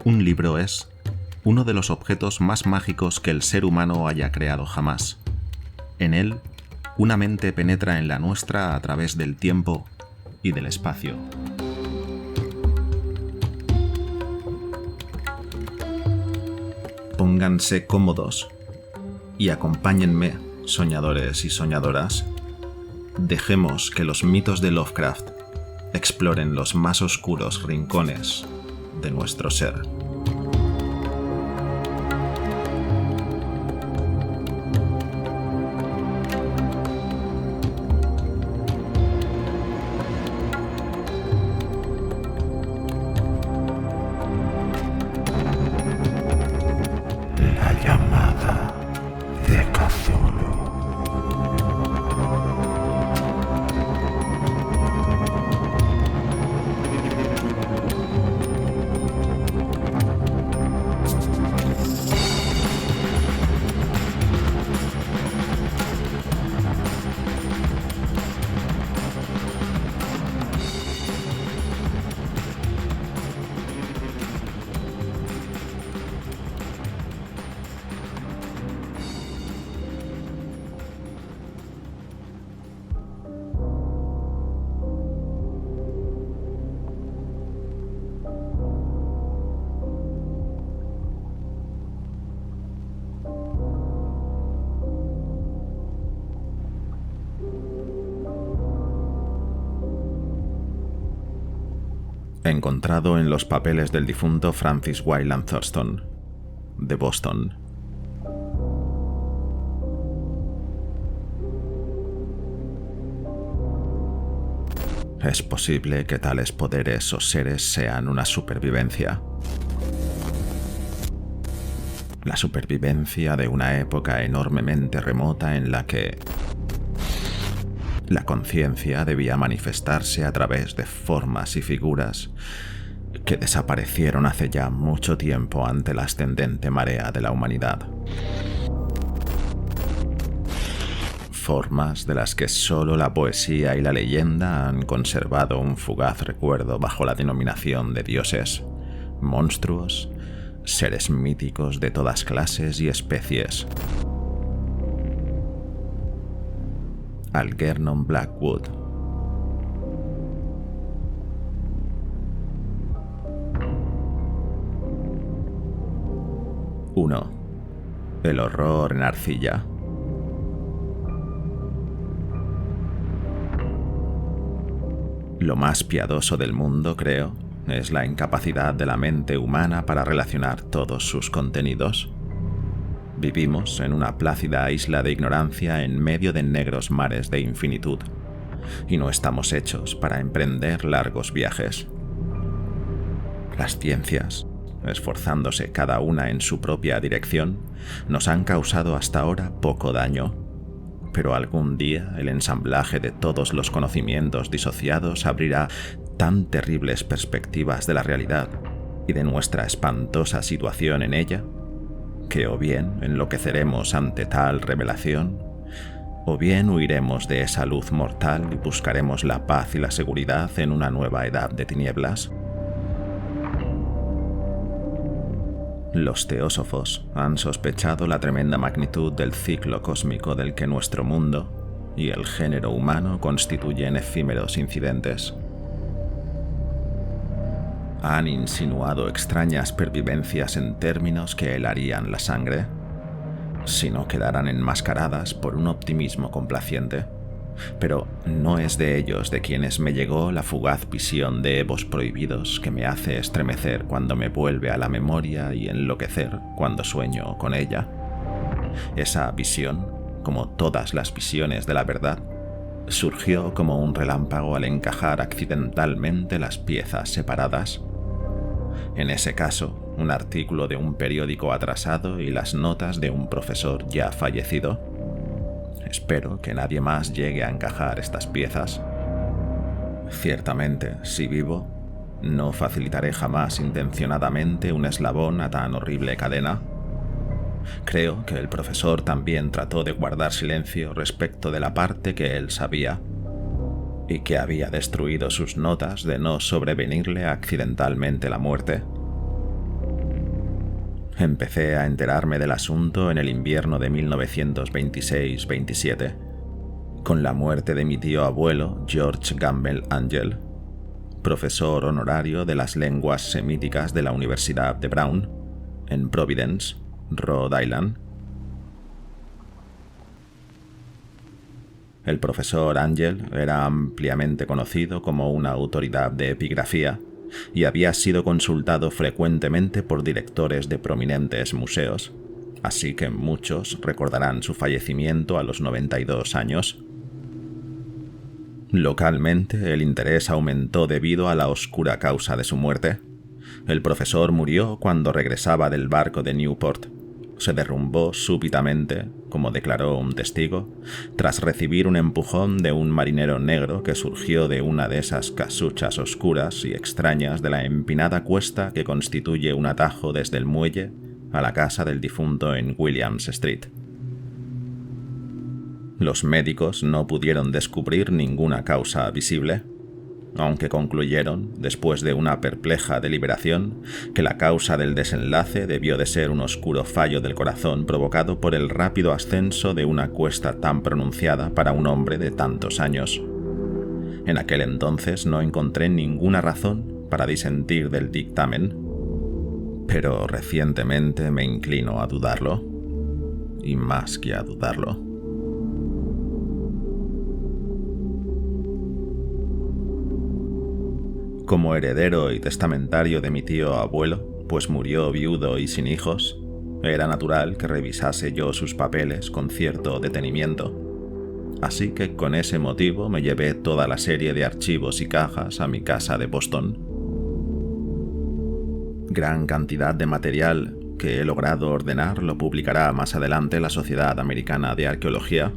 Un libro es uno de los objetos más mágicos que el ser humano haya creado jamás. En él, una mente penetra en la nuestra a través del tiempo y del espacio. Pónganse cómodos y acompáñenme, soñadores y soñadoras. Dejemos que los mitos de Lovecraft exploren los más oscuros rincones de nuestro ser. La llamada de Cthulhu. Encontrado en los papeles del difunto Francis Wayland Thurston, de Boston. Es posible que tales poderes o seres sean una supervivencia. La supervivencia de una época enormemente remota en la que la conciencia debía manifestarse a través de formas y figuras que desaparecieron hace ya mucho tiempo ante la ascendente marea de la humanidad. Formas de las que solo la poesía y la leyenda han conservado un fugaz recuerdo bajo la denominación de dioses, monstruos, seres míticos de todas clases y especies. Algernon Blackwood. Uno. El horror en arcilla. Lo más piadoso del mundo, creo, es la incapacidad de la mente humana para relacionar todos sus contenidos. Vivimos en una plácida isla de ignorancia en medio de negros mares de infinitud, y no estamos hechos para emprender largos viajes. Las ciencias, esforzándose cada una en su propia dirección, nos han causado hasta ahora poco daño, pero algún día el ensamblaje de todos los conocimientos disociados abrirá tan terribles perspectivas de la realidad y de nuestra espantosa situación en ella, que o bien enloqueceremos ante tal revelación, o bien huiremos de esa luz mortal y buscaremos la paz y la seguridad en una nueva edad de tinieblas. Los teósofos han sospechado la tremenda magnitud del ciclo cósmico del que nuestro mundo y el género humano constituyen efímeros incidentes. Han insinuado extrañas pervivencias en términos que helarían la sangre, si no quedaran enmascaradas por un optimismo complaciente. Pero no es de ellos de quienes me llegó la fugaz visión de Evos prohibidos que me hace estremecer cuando me vuelve a la memoria y enloquecer cuando sueño con ella. Esa visión, como todas las visiones de la verdad, surgió como un relámpago al encajar accidentalmente las piezas separadas. En ese caso, un artículo de un periódico atrasado y las notas de un profesor ya fallecido. Espero que nadie más llegue a encajar estas piezas. Ciertamente, si vivo, no facilitaré jamás intencionadamente un eslabón a tan horrible cadena. Creo que el profesor también trató de guardar silencio respecto de la parte que él sabía, y que había destruido sus notas de no sobrevenirle accidentalmente la muerte. Empecé a enterarme del asunto en el invierno de 1926-27, con la muerte de mi tío abuelo George Gamble Angel, profesor honorario de las lenguas semíticas de la Universidad de Brown, en Providence, Rhode Island. El profesor Angel era ampliamente conocido como una autoridad de epigrafía y había sido consultado frecuentemente por directores de prominentes museos, así que muchos recordarán su fallecimiento a los 92 años. Localmente, el interés aumentó debido a la oscura causa de su muerte. El profesor murió cuando regresaba del barco de Newport. Se derrumbó súbitamente, como declaró un testigo, tras recibir un empujón de un marinero negro que surgió de una de esas casuchas oscuras y extrañas de la empinada cuesta que constituye un atajo desde el muelle a la casa del difunto en Williams Street. Los médicos no pudieron descubrir ninguna causa visible, aunque concluyeron, después de una perpleja deliberación, que la causa del desenlace debió de ser un oscuro fallo del corazón provocado por el rápido ascenso de una cuesta tan pronunciada para un hombre de tantos años. En aquel entonces no encontré ninguna razón para disentir del dictamen, pero recientemente me inclino a dudarlo, y más que a dudarlo. Como heredero y testamentario de mi tío abuelo, pues murió viudo y sin hijos, era natural que revisase yo sus papeles con cierto detenimiento. Así que con ese motivo me llevé toda la serie de archivos y cajas a mi casa de Boston. Gran cantidad de material que he logrado ordenar lo publicará más adelante la Sociedad Americana de Arqueología,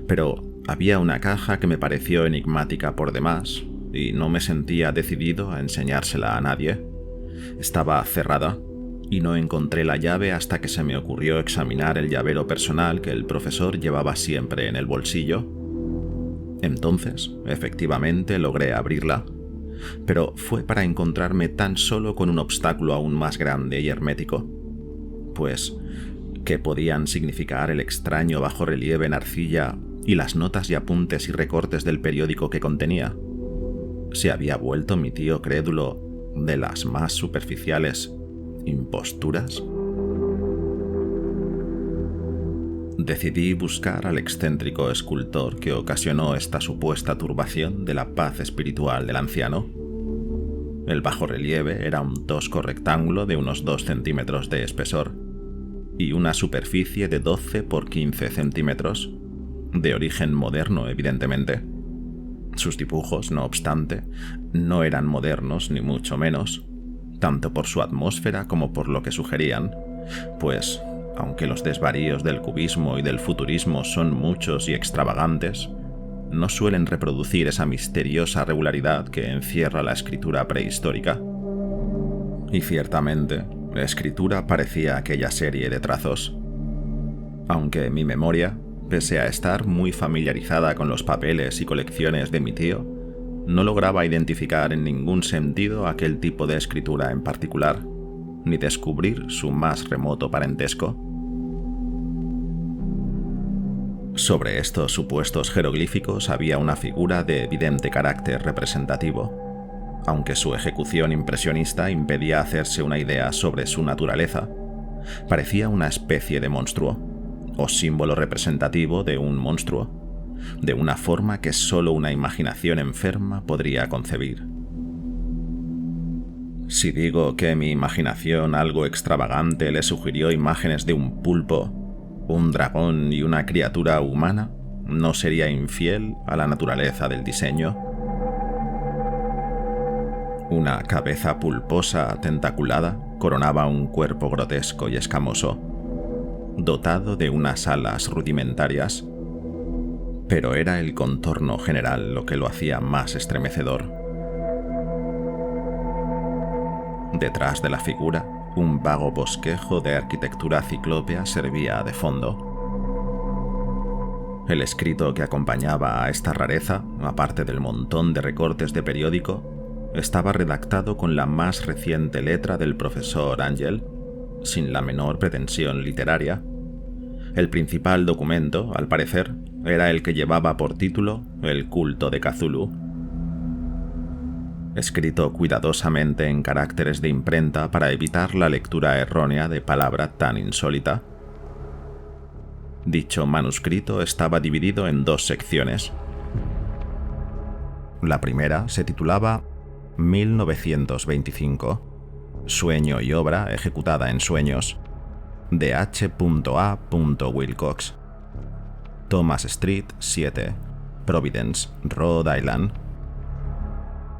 pero había una caja que me pareció enigmática por demás, y no me sentía decidido a enseñársela a nadie. Estaba cerrada y no encontré la llave hasta que se me ocurrió examinar el llavero personal que el profesor llevaba siempre en el bolsillo. Entonces, efectivamente, logré abrirla, pero fue para encontrarme tan solo con un obstáculo aún más grande y hermético. Pues, ¿qué podían significar el extraño bajorrelieve en arcilla y las notas y apuntes y recortes del periódico que contenía? ¿Se había vuelto mi tío crédulo de las más superficiales imposturas? Decidí buscar al excéntrico escultor que ocasionó esta supuesta turbación de la paz espiritual del anciano. El bajorrelieve era un tosco rectángulo de unos 2 centímetros de espesor y una superficie de 12 por 15 centímetros, de origen moderno evidentemente. Sus dibujos, no obstante, no eran modernos ni mucho menos, tanto por su atmósfera como por lo que sugerían, pues, aunque los desvaríos del cubismo y del futurismo son muchos y extravagantes, no suelen reproducir esa misteriosa regularidad que encierra la escritura prehistórica. Y ciertamente, la escritura parecía aquella serie de trazos, aunque mi memoria, pese a estar muy familiarizada con los papeles y colecciones de mi tío, no lograba identificar en ningún sentido aquel tipo de escritura en particular, ni descubrir su más remoto parentesco. Sobre estos supuestos jeroglíficos había una figura de evidente carácter representativo, aunque su ejecución impresionista impedía hacerse una idea sobre su naturaleza. Parecía una especie de monstruo, o símbolo representativo de un monstruo, de una forma que solo una imaginación enferma podría concebir. Si digo que mi imaginación algo extravagante le sugirió imágenes de un pulpo, un dragón y una criatura humana, no sería infiel a la naturaleza del diseño. Una cabeza pulposa tentaculada coronaba un cuerpo grotesco y escamoso, dotado de unas alas rudimentarias, pero era el contorno general lo que lo hacía más estremecedor. Detrás de la figura, un vago bosquejo de arquitectura ciclópea servía de fondo. El escrito que acompañaba a esta rareza, aparte del montón de recortes de periódico, estaba redactado con la más reciente letra del profesor Angel, sin la menor pretensión literaria. El principal documento, al parecer, era el que llevaba por título El culto de Cthulhu. Escrito cuidadosamente en caracteres de imprenta para evitar la lectura errónea de palabra tan insólita. Dicho manuscrito estaba dividido en 2 secciones. La primera se titulaba 1925, Sueño y obra ejecutada en sueños, de H.A. Wilcox, Thomas Street 7, Providence, Rhode Island.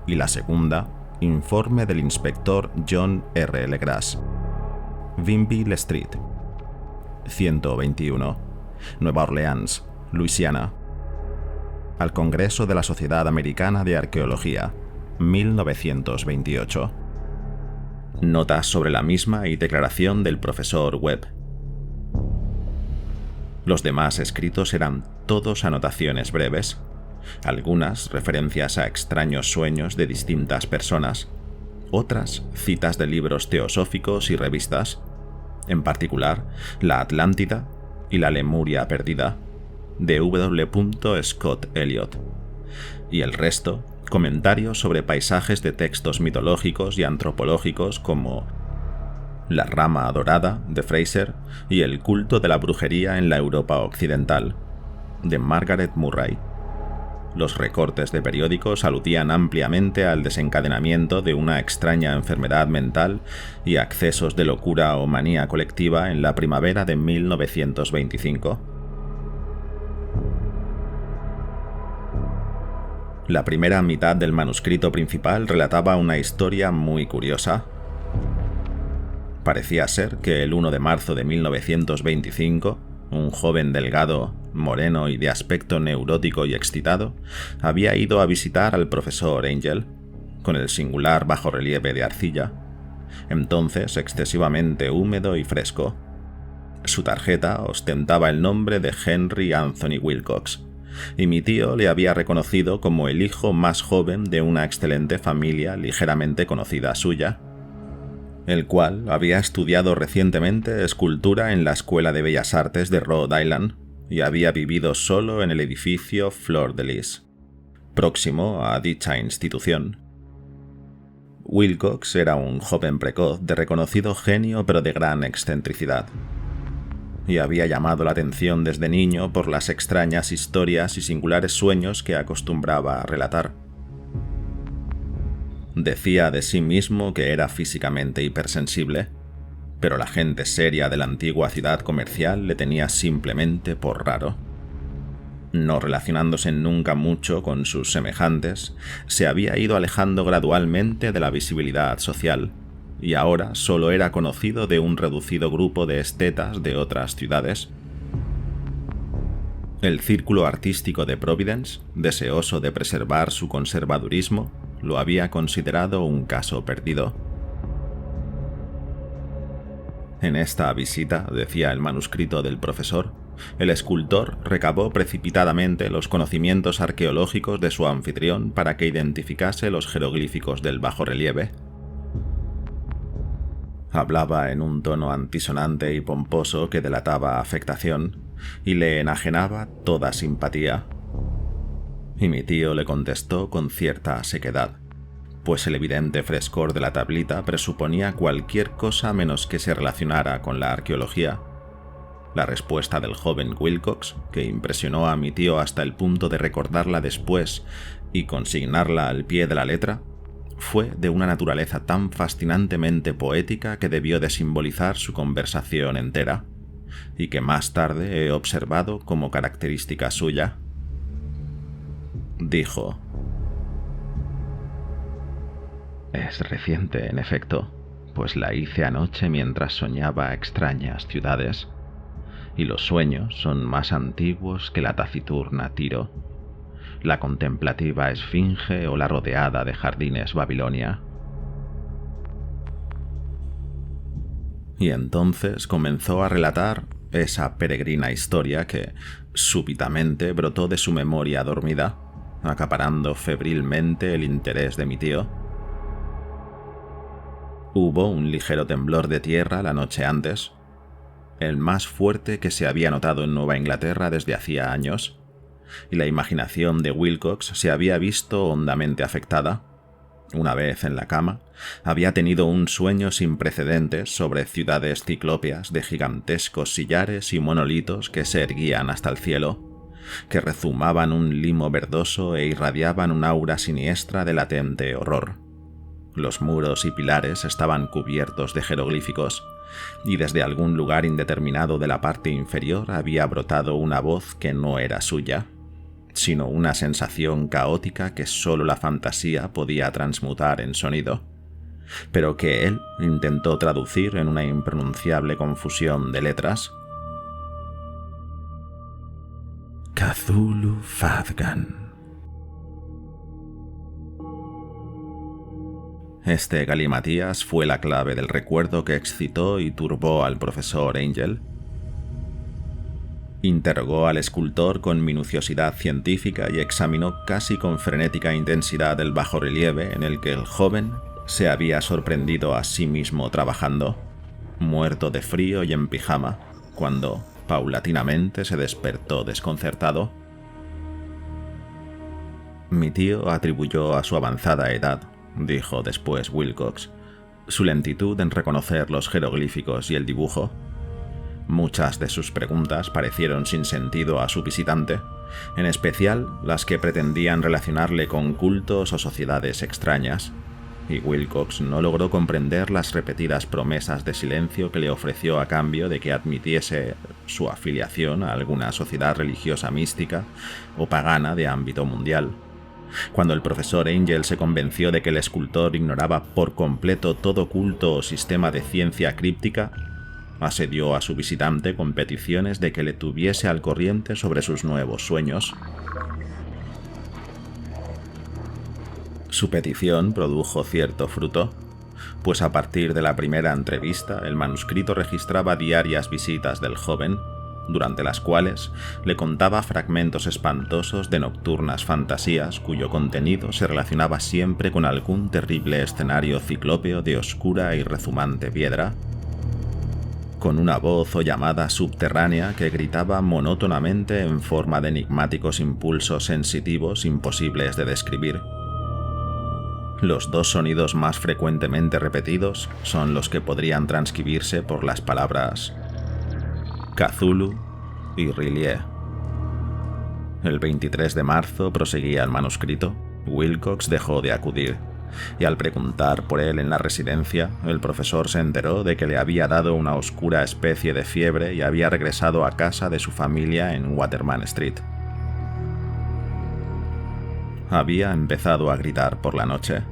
Y la segunda, informe del inspector John R. Legras, Vinville Street, 121, Nueva Orleans, Luisiana, al Congreso de la Sociedad Americana de Arqueología, 1928. Notas sobre la misma y declaración del profesor Webb. Los demás escritos eran todos anotaciones breves, algunas referencias a extraños sueños de distintas personas, otras citas de libros teosóficos y revistas, en particular La Atlántida y La Lemuria Perdida, de W. Scott Elliot, y el resto comentarios sobre paisajes de textos mitológicos y antropológicos como La Rama Dorada, de Fraser, y El culto de la brujería en la Europa occidental, de Margaret Murray. Los recortes de periódicos aludían ampliamente al desencadenamiento de una extraña enfermedad mental y accesos de locura o manía colectiva en la primavera de 1925. La primera mitad del manuscrito principal relataba una historia muy curiosa. Parecía ser que el 1 de marzo de 1925, un joven delgado, moreno y de aspecto neurótico y excitado, había ido a visitar al profesor Angel, con el singular bajorrelieve de arcilla, entonces excesivamente húmedo y fresco. Su tarjeta ostentaba el nombre de Henry Anthony Wilcox, y mi tío le había reconocido como el hijo más joven de una excelente familia ligeramente conocida suya, el cual había estudiado recientemente escultura en la Escuela de Bellas Artes de Rhode Island y había vivido solo en el edificio Fleur de Lis, próximo a dicha institución. Wilcox era un joven precoz de reconocido genio pero de gran excentricidad, y había llamado la atención desde niño por las extrañas historias y singulares sueños que acostumbraba a relatar. Decía de sí mismo que era físicamente hipersensible, pero la gente seria de la antigua ciudad comercial le tenía simplemente por raro. No relacionándose nunca mucho con sus semejantes, se había ido alejando gradualmente de la visibilidad social, y ahora solo era conocido de un reducido grupo de estetas de otras ciudades. El círculo artístico de Providence, deseoso de preservar su conservadurismo, lo había considerado un caso perdido. En esta visita, decía el manuscrito del profesor, el escultor recabó precipitadamente los conocimientos arqueológicos de su anfitrión para que identificase los jeroglíficos del bajorrelieve. Hablaba en un tono antisonante y pomposo que delataba afectación y le enajenaba toda simpatía. Y mi tío le contestó con cierta sequedad, pues el evidente frescor de la tablita presuponía cualquier cosa menos que se relacionara con la arqueología. La respuesta del joven Wilcox, que impresionó a mi tío hasta el punto de recordarla después y consignarla al pie de la letra, fue de una naturaleza tan fascinantemente poética que debió de simbolizar su conversación entera, y que más tarde he observado como característica suya. Dijo: «Es reciente, en efecto, pues la hice anoche mientras soñaba extrañas ciudades, y los sueños son más antiguos que la taciturna Tiro, la contemplativa Esfinge o la rodeada de jardines Babilonia». Y entonces comenzó a relatar esa peregrina historia que súbitamente brotó de su memoria dormida, acaparando febrilmente el interés de mi tío. Hubo un ligero temblor de tierra la noche antes, el más fuerte que se había notado en Nueva Inglaterra desde hacía años, y la imaginación de Wilcox se había visto hondamente afectada. Una vez en la cama, había tenido un sueño sin precedentes sobre ciudades ciclópeas de gigantescos sillares y monolitos que se erguían hasta el cielo, que rezumaban un limo verdoso e irradiaban un aura siniestra de latente horror. Los muros y pilares estaban cubiertos de jeroglíficos, y desde algún lugar indeterminado de la parte inferior había brotado una voz que no era suya, sino una sensación caótica que sólo la fantasía podía transmutar en sonido, pero que él intentó traducir en una impronunciable confusión de letras. Cthulhu Fadgan. Este galimatías fue la clave del recuerdo que excitó y turbó al profesor Angel. Interrogó al escultor con minuciosidad científica y examinó casi con frenética intensidad el bajorrelieve en el que el joven se había sorprendido a sí mismo trabajando, muerto de frío y en pijama, cuando paulatinamente se despertó desconcertado. Mi tío atribuyó a su avanzada edad, dijo después Wilcox, su lentitud en reconocer los jeroglíficos y el dibujo. Muchas de sus preguntas parecieron sin sentido a su visitante, en especial las que pretendían relacionarle con cultos o sociedades extrañas, y Wilcox no logró comprender las repetidas promesas de silencio que le ofreció a cambio de que admitiese su afiliación a alguna sociedad religiosa mística o pagana de ámbito mundial. Cuando el profesor Angel se convenció de que el escultor ignoraba por completo todo culto o sistema de ciencia críptica, asedió a su visitante con peticiones de que le tuviese al corriente sobre sus nuevos sueños. Su petición produjo cierto fruto, pues a partir de la primera entrevista el manuscrito registraba diarias visitas del joven, durante las cuales le contaba fragmentos espantosos de nocturnas fantasías cuyo contenido se relacionaba siempre con algún terrible escenario ciclópeo de oscura y rezumante piedra, con una voz o llamada subterránea que gritaba monótonamente en forma de enigmáticos impulsos sensitivos imposibles de describir. Los dos sonidos más frecuentemente repetidos son los que podrían transcribirse por las palabras Cthulhu y Rillier. El 23 de marzo proseguía el manuscrito. Wilcox dejó de acudir, y al preguntar por él en la residencia, el profesor se enteró de que le había dado una oscura especie de fiebre y había regresado a casa de su familia en Waterman Street. Había empezado a gritar por la noche,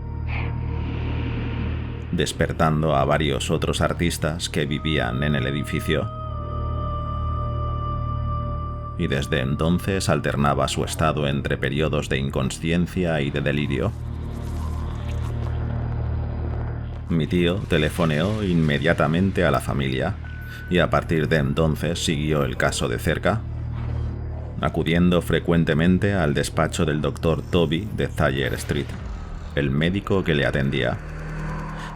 despertando a varios otros artistas que vivían en el edificio, y desde entonces alternaba su estado entre periodos de inconsciencia y de delirio. Mi tío telefoneó inmediatamente a la familia, y a partir de entonces siguió el caso de cerca, acudiendo frecuentemente al despacho del Dr. Toby de Thayer Street, el médico que le atendía.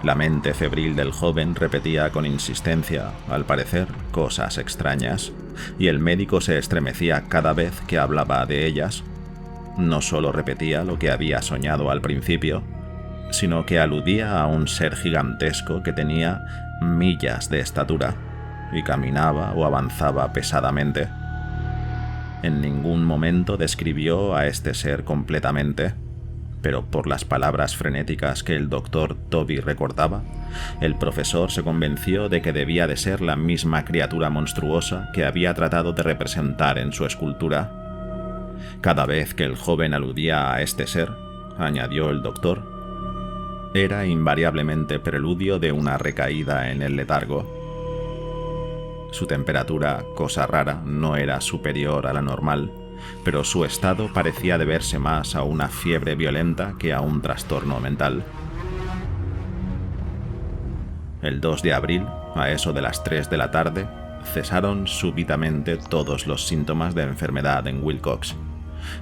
La mente febril del joven repetía con insistencia, al parecer, cosas extrañas, y el médico se estremecía cada vez que hablaba de ellas. No solo repetía lo que había soñado al principio, sino que aludía a un ser gigantesco que tenía millas de estatura y caminaba o avanzaba pesadamente. En ningún momento describió a este ser completamente, pero por las palabras frenéticas que el doctor Toby recordaba, el profesor se convenció de que debía de ser la misma criatura monstruosa que había tratado de representar en su escultura. Cada vez que el joven aludía a este ser, añadió el doctor, era invariablemente preludio de una recaída en el letargo. Su temperatura, cosa rara, no era superior a la normal, pero su estado parecía deberse más a una fiebre violenta que a un trastorno mental. El 2 de abril, a eso de las 3 de la tarde, cesaron súbitamente todos los síntomas de enfermedad en Wilcox.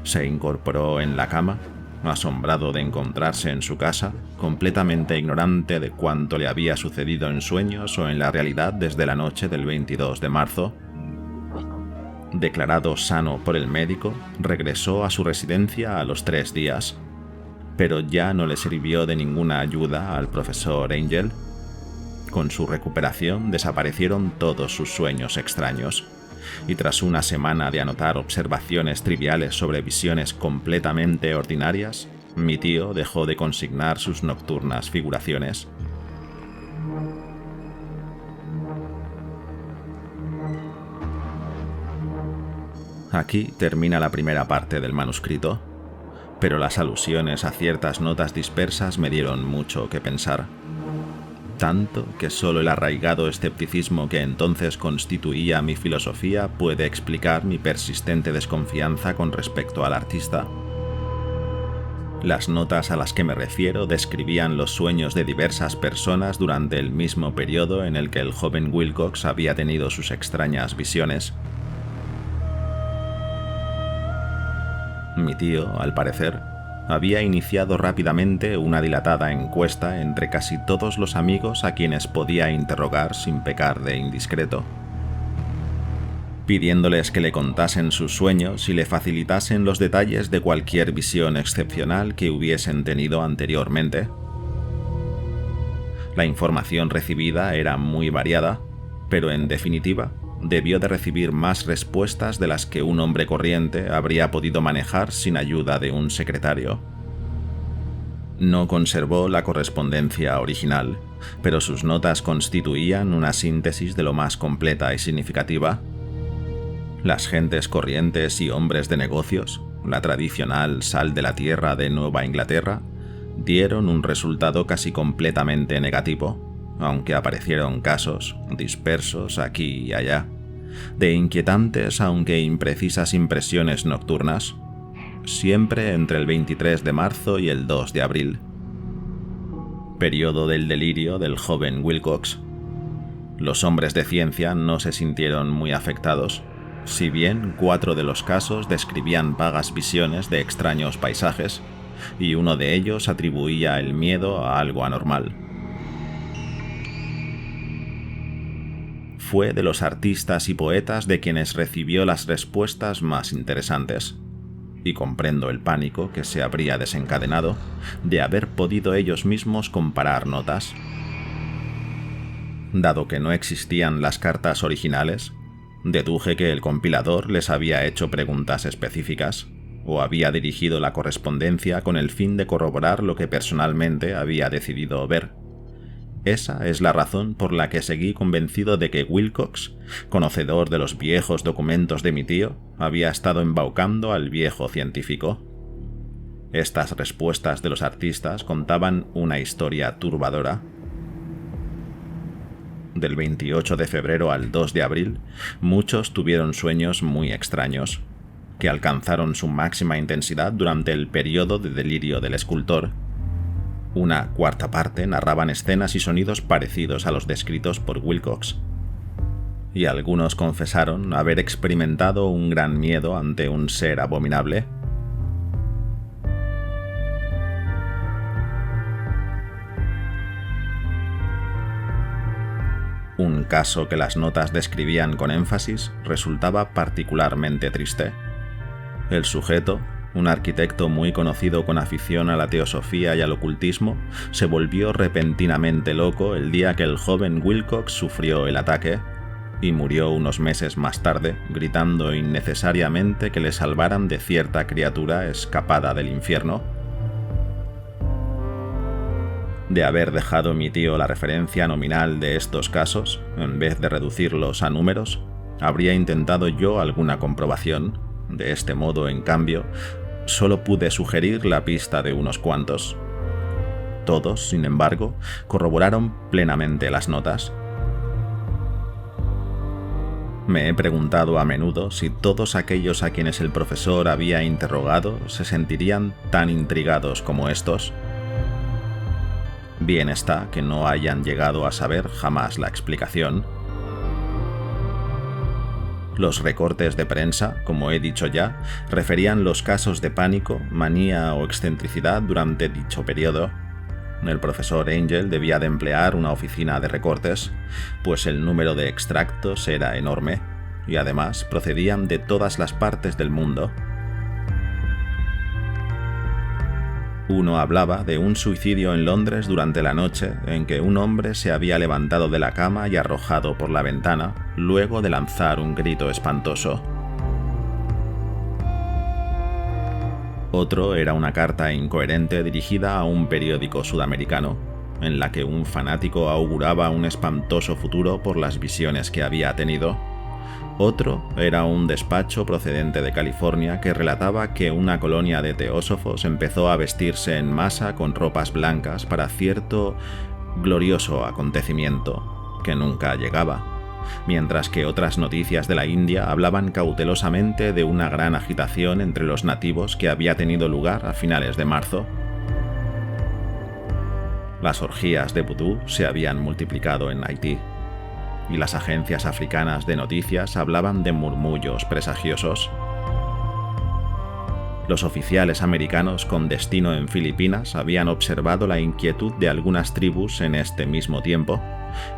Se incorporó en la cama, asombrado de encontrarse en su casa, completamente ignorante de cuánto le había sucedido en sueños o en la realidad desde la noche del 22 de marzo. Declarado sano por el médico, regresó a su residencia a los 3 días, pero ya no le sirvió de ninguna ayuda al profesor Angel. Con su recuperación desaparecieron todos sus sueños extraños, y tras una semana de anotar observaciones triviales sobre visiones completamente ordinarias, mi tío dejó de consignar sus nocturnas figuraciones. Aquí termina la primera parte del manuscrito, pero las alusiones a ciertas notas dispersas me dieron mucho que pensar. Tanto que solo el arraigado escepticismo que entonces constituía mi filosofía puede explicar mi persistente desconfianza con respecto al artista. Las notas a las que me refiero describían los sueños de diversas personas durante el mismo periodo en el que el joven Wilcox había tenido sus extrañas visiones. Mi tío, al parecer, había iniciado rápidamente una dilatada encuesta entre casi todos los amigos a quienes podía interrogar sin pecar de indiscreto, pidiéndoles que le contasen sus sueños y le facilitasen los detalles de cualquier visión excepcional que hubiesen tenido anteriormente. La información recibida era muy variada, pero en definitiva, debió de recibir más respuestas de las que un hombre corriente habría podido manejar sin ayuda de un secretario. No conservó la correspondencia original, pero sus notas constituían una síntesis de lo más completa y significativa. Las gentes corrientes y hombres de negocios, la tradicional sal de la tierra de Nueva Inglaterra, dieron un resultado casi completamente negativo, aunque aparecieron casos, dispersos aquí y allá, de inquietantes aunque imprecisas impresiones nocturnas, siempre entre el 23 de marzo y el 2 de abril, periodo del delirio del joven Wilcox. Los hombres de ciencia no se sintieron muy afectados, si bien 4 de los casos describían vagas visiones de extraños paisajes, y uno de ellos atribuía el miedo a algo anormal. Fue de los artistas y poetas de quienes recibió las respuestas más interesantes, y comprendo el pánico que se habría desencadenado de haber podido ellos mismos comparar notas. Dado que no existían las cartas originales, deduje que el compilador les había hecho preguntas específicas, o había dirigido la correspondencia con el fin de corroborar lo que personalmente había decidido ver. Esa es la razón por la que seguí convencido de que Wilcox, conocedor de los viejos documentos de mi tío, había estado embaucando al viejo científico. Estas respuestas de los artistas contaban una historia turbadora. Del 28 de febrero al 2 de abril, muchos tuvieron sueños muy extraños, que alcanzaron su máxima intensidad durante el periodo de delirio del escultor. Una cuarta parte narraban escenas y sonidos parecidos a los descritos por Wilcox, y algunos confesaron haber experimentado un gran miedo ante un ser abominable. Un caso que las notas describían con énfasis resultaba particularmente triste. El sujeto, un arquitecto muy conocido con afición a la teosofía y al ocultismo, se volvió repentinamente loco el día que el joven Wilcox sufrió el ataque y murió unos meses más tarde, gritando innecesariamente que le salvaran de cierta criatura escapada del infierno. De haber dejado mi tío la referencia nominal de estos casos, en vez de reducirlos a números, habría intentado yo alguna comprobación. De este modo, en cambio, solo pude sugerir la pista de unos cuantos. Todos, sin embargo, corroboraron plenamente las notas. Me he preguntado a menudo si todos aquellos a quienes el profesor había interrogado se sentirían tan intrigados como estos. Bien está que no hayan llegado a saber jamás la explicación. Los recortes de prensa, como he dicho ya, referían los casos de pánico, manía o excentricidad durante dicho periodo. El profesor Angel debía de emplear una oficina de recortes, pues el número de extractos era enorme, y además procedían de todas las partes del mundo. Uno hablaba de un suicidio en Londres durante la noche en que un hombre se había levantado de la cama y arrojado por la ventana luego de lanzar un grito espantoso. Otro era una carta incoherente dirigida a un periódico sudamericano, en la que un fanático auguraba un espantoso futuro por las visiones que había tenido. Otro era un despacho procedente de California que relataba que una colonia de teósofos empezó a vestirse en masa con ropas blancas para cierto glorioso acontecimiento que nunca llegaba, mientras que otras noticias de la India hablaban cautelosamente de una gran agitación entre los nativos que había tenido lugar a finales de marzo. Las orgías de vudú se habían multiplicado en Haití, y las agencias africanas de noticias hablaban de murmullos presagiosos. Los oficiales americanos con destino en Filipinas habían observado la inquietud de algunas tribus en este mismo tiempo,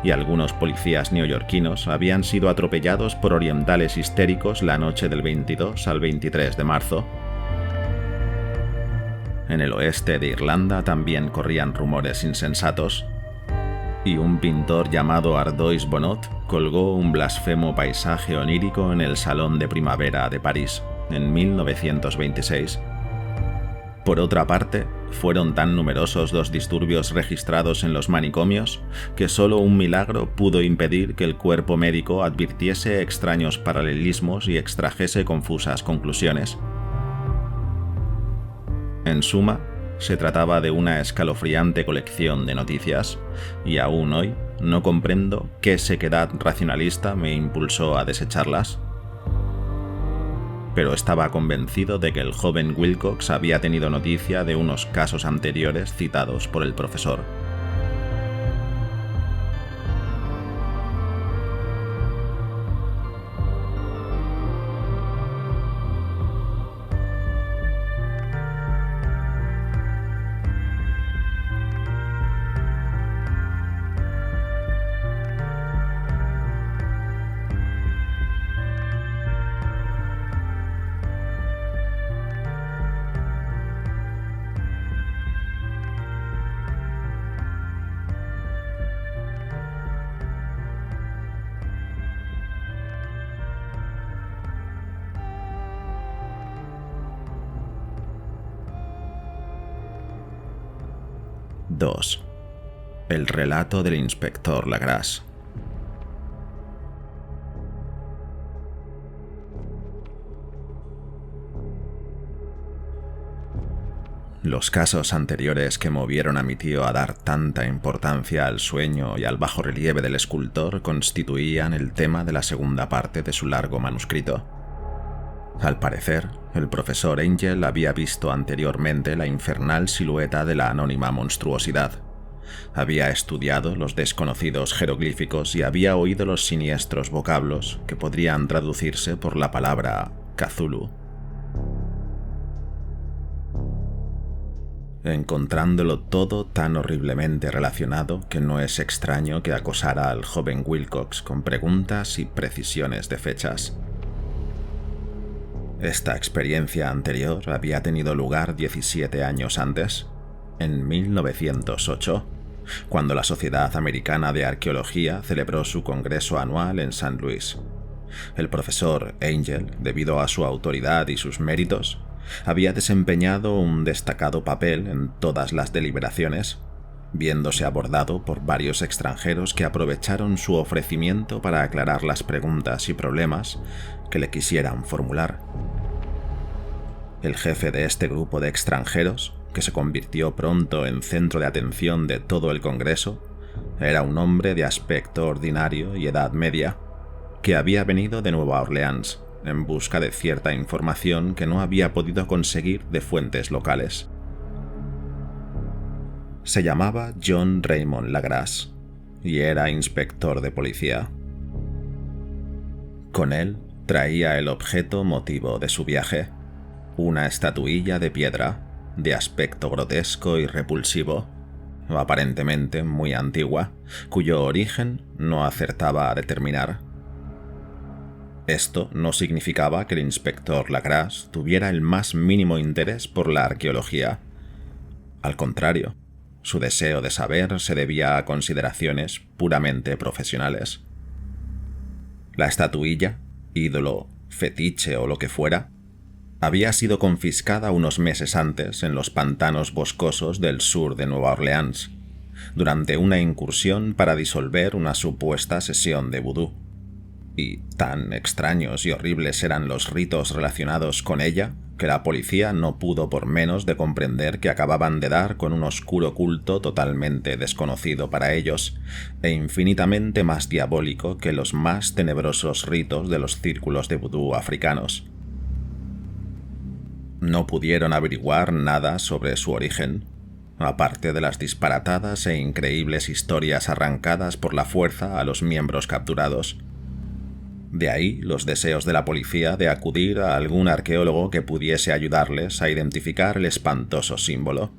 y algunos policías neoyorquinos habían sido atropellados por orientales histéricos la noche del 22 al 23 de marzo. En el oeste de Irlanda también corrían rumores insensatos, y un pintor llamado Ardois Bonnot colgó un blasfemo paisaje onírico en el Salón de Primavera de París, en 1926. Por otra parte, fueron tan numerosos los disturbios registrados en los manicomios que solo un milagro pudo impedir que el cuerpo médico advirtiese extraños paralelismos y extrajese confusas conclusiones. En suma, se trataba de una escalofriante colección de noticias, y aún hoy no comprendo qué sequedad racionalista me impulsó a desecharlas. Pero estaba convencido de que el joven Wilcox había tenido noticia de unos casos anteriores citados por el profesor. II. El relato del inspector Lagras. Los casos anteriores que movieron a mi tío a dar tanta importancia al sueño y al bajorrelieve del escultor constituían el tema de la segunda parte de su largo manuscrito. Al parecer, el profesor Angel había visto anteriormente la infernal silueta de la anónima monstruosidad. Había estudiado los desconocidos jeroglíficos y había oído los siniestros vocablos que podrían traducirse por la palabra Cthulhu. Encontrándolo todo tan horriblemente relacionado que no es extraño que acosara al joven Wilcox con preguntas y precisiones de fechas. Esta experiencia anterior había tenido lugar 17 años antes, en 1908, cuando la Sociedad Americana de Arqueología celebró su congreso anual en St. Louis. El profesor Angel, debido a su autoridad y sus méritos, había desempeñado un destacado papel en todas las deliberaciones, viéndose abordado por varios extranjeros que aprovecharon su ofrecimiento para aclarar las preguntas y problemas que le quisieran formular. El jefe de este grupo de extranjeros, que se convirtió pronto en centro de atención de todo el Congreso, era un hombre de aspecto ordinario y edad media, que había venido de Nueva Orleans en busca de cierta información que no había podido conseguir de fuentes locales. Se llamaba John Raymond Lagras y era inspector de policía. Con él Traía el objeto motivo de su viaje, una estatuilla de piedra, de aspecto grotesco y repulsivo, aparentemente muy antigua, cuyo origen no acertaba a determinar. Esto no significaba que el inspector Lagrange tuviera el más mínimo interés por la arqueología. Al contrario, su deseo de saber se debía a consideraciones puramente profesionales. La estatuilla, ídolo, fetiche o lo que fuera, había sido confiscada unos meses antes en los pantanos boscosos del sur de Nueva Orleans, durante una incursión para disolver una supuesta sesión de vudú. Y tan extraños y horribles eran los ritos relacionados con ella, que la policía no pudo por menos de comprender que acababan de dar con un oscuro culto totalmente desconocido para ellos, e infinitamente más diabólico que los más tenebrosos ritos de los círculos de vudú africanos. No pudieron averiguar nada sobre su origen, aparte de las disparatadas e increíbles historias arrancadas por la fuerza a los miembros capturados. De ahí los deseos de la policía de acudir a algún arqueólogo que pudiese ayudarles a identificar el espantoso símbolo,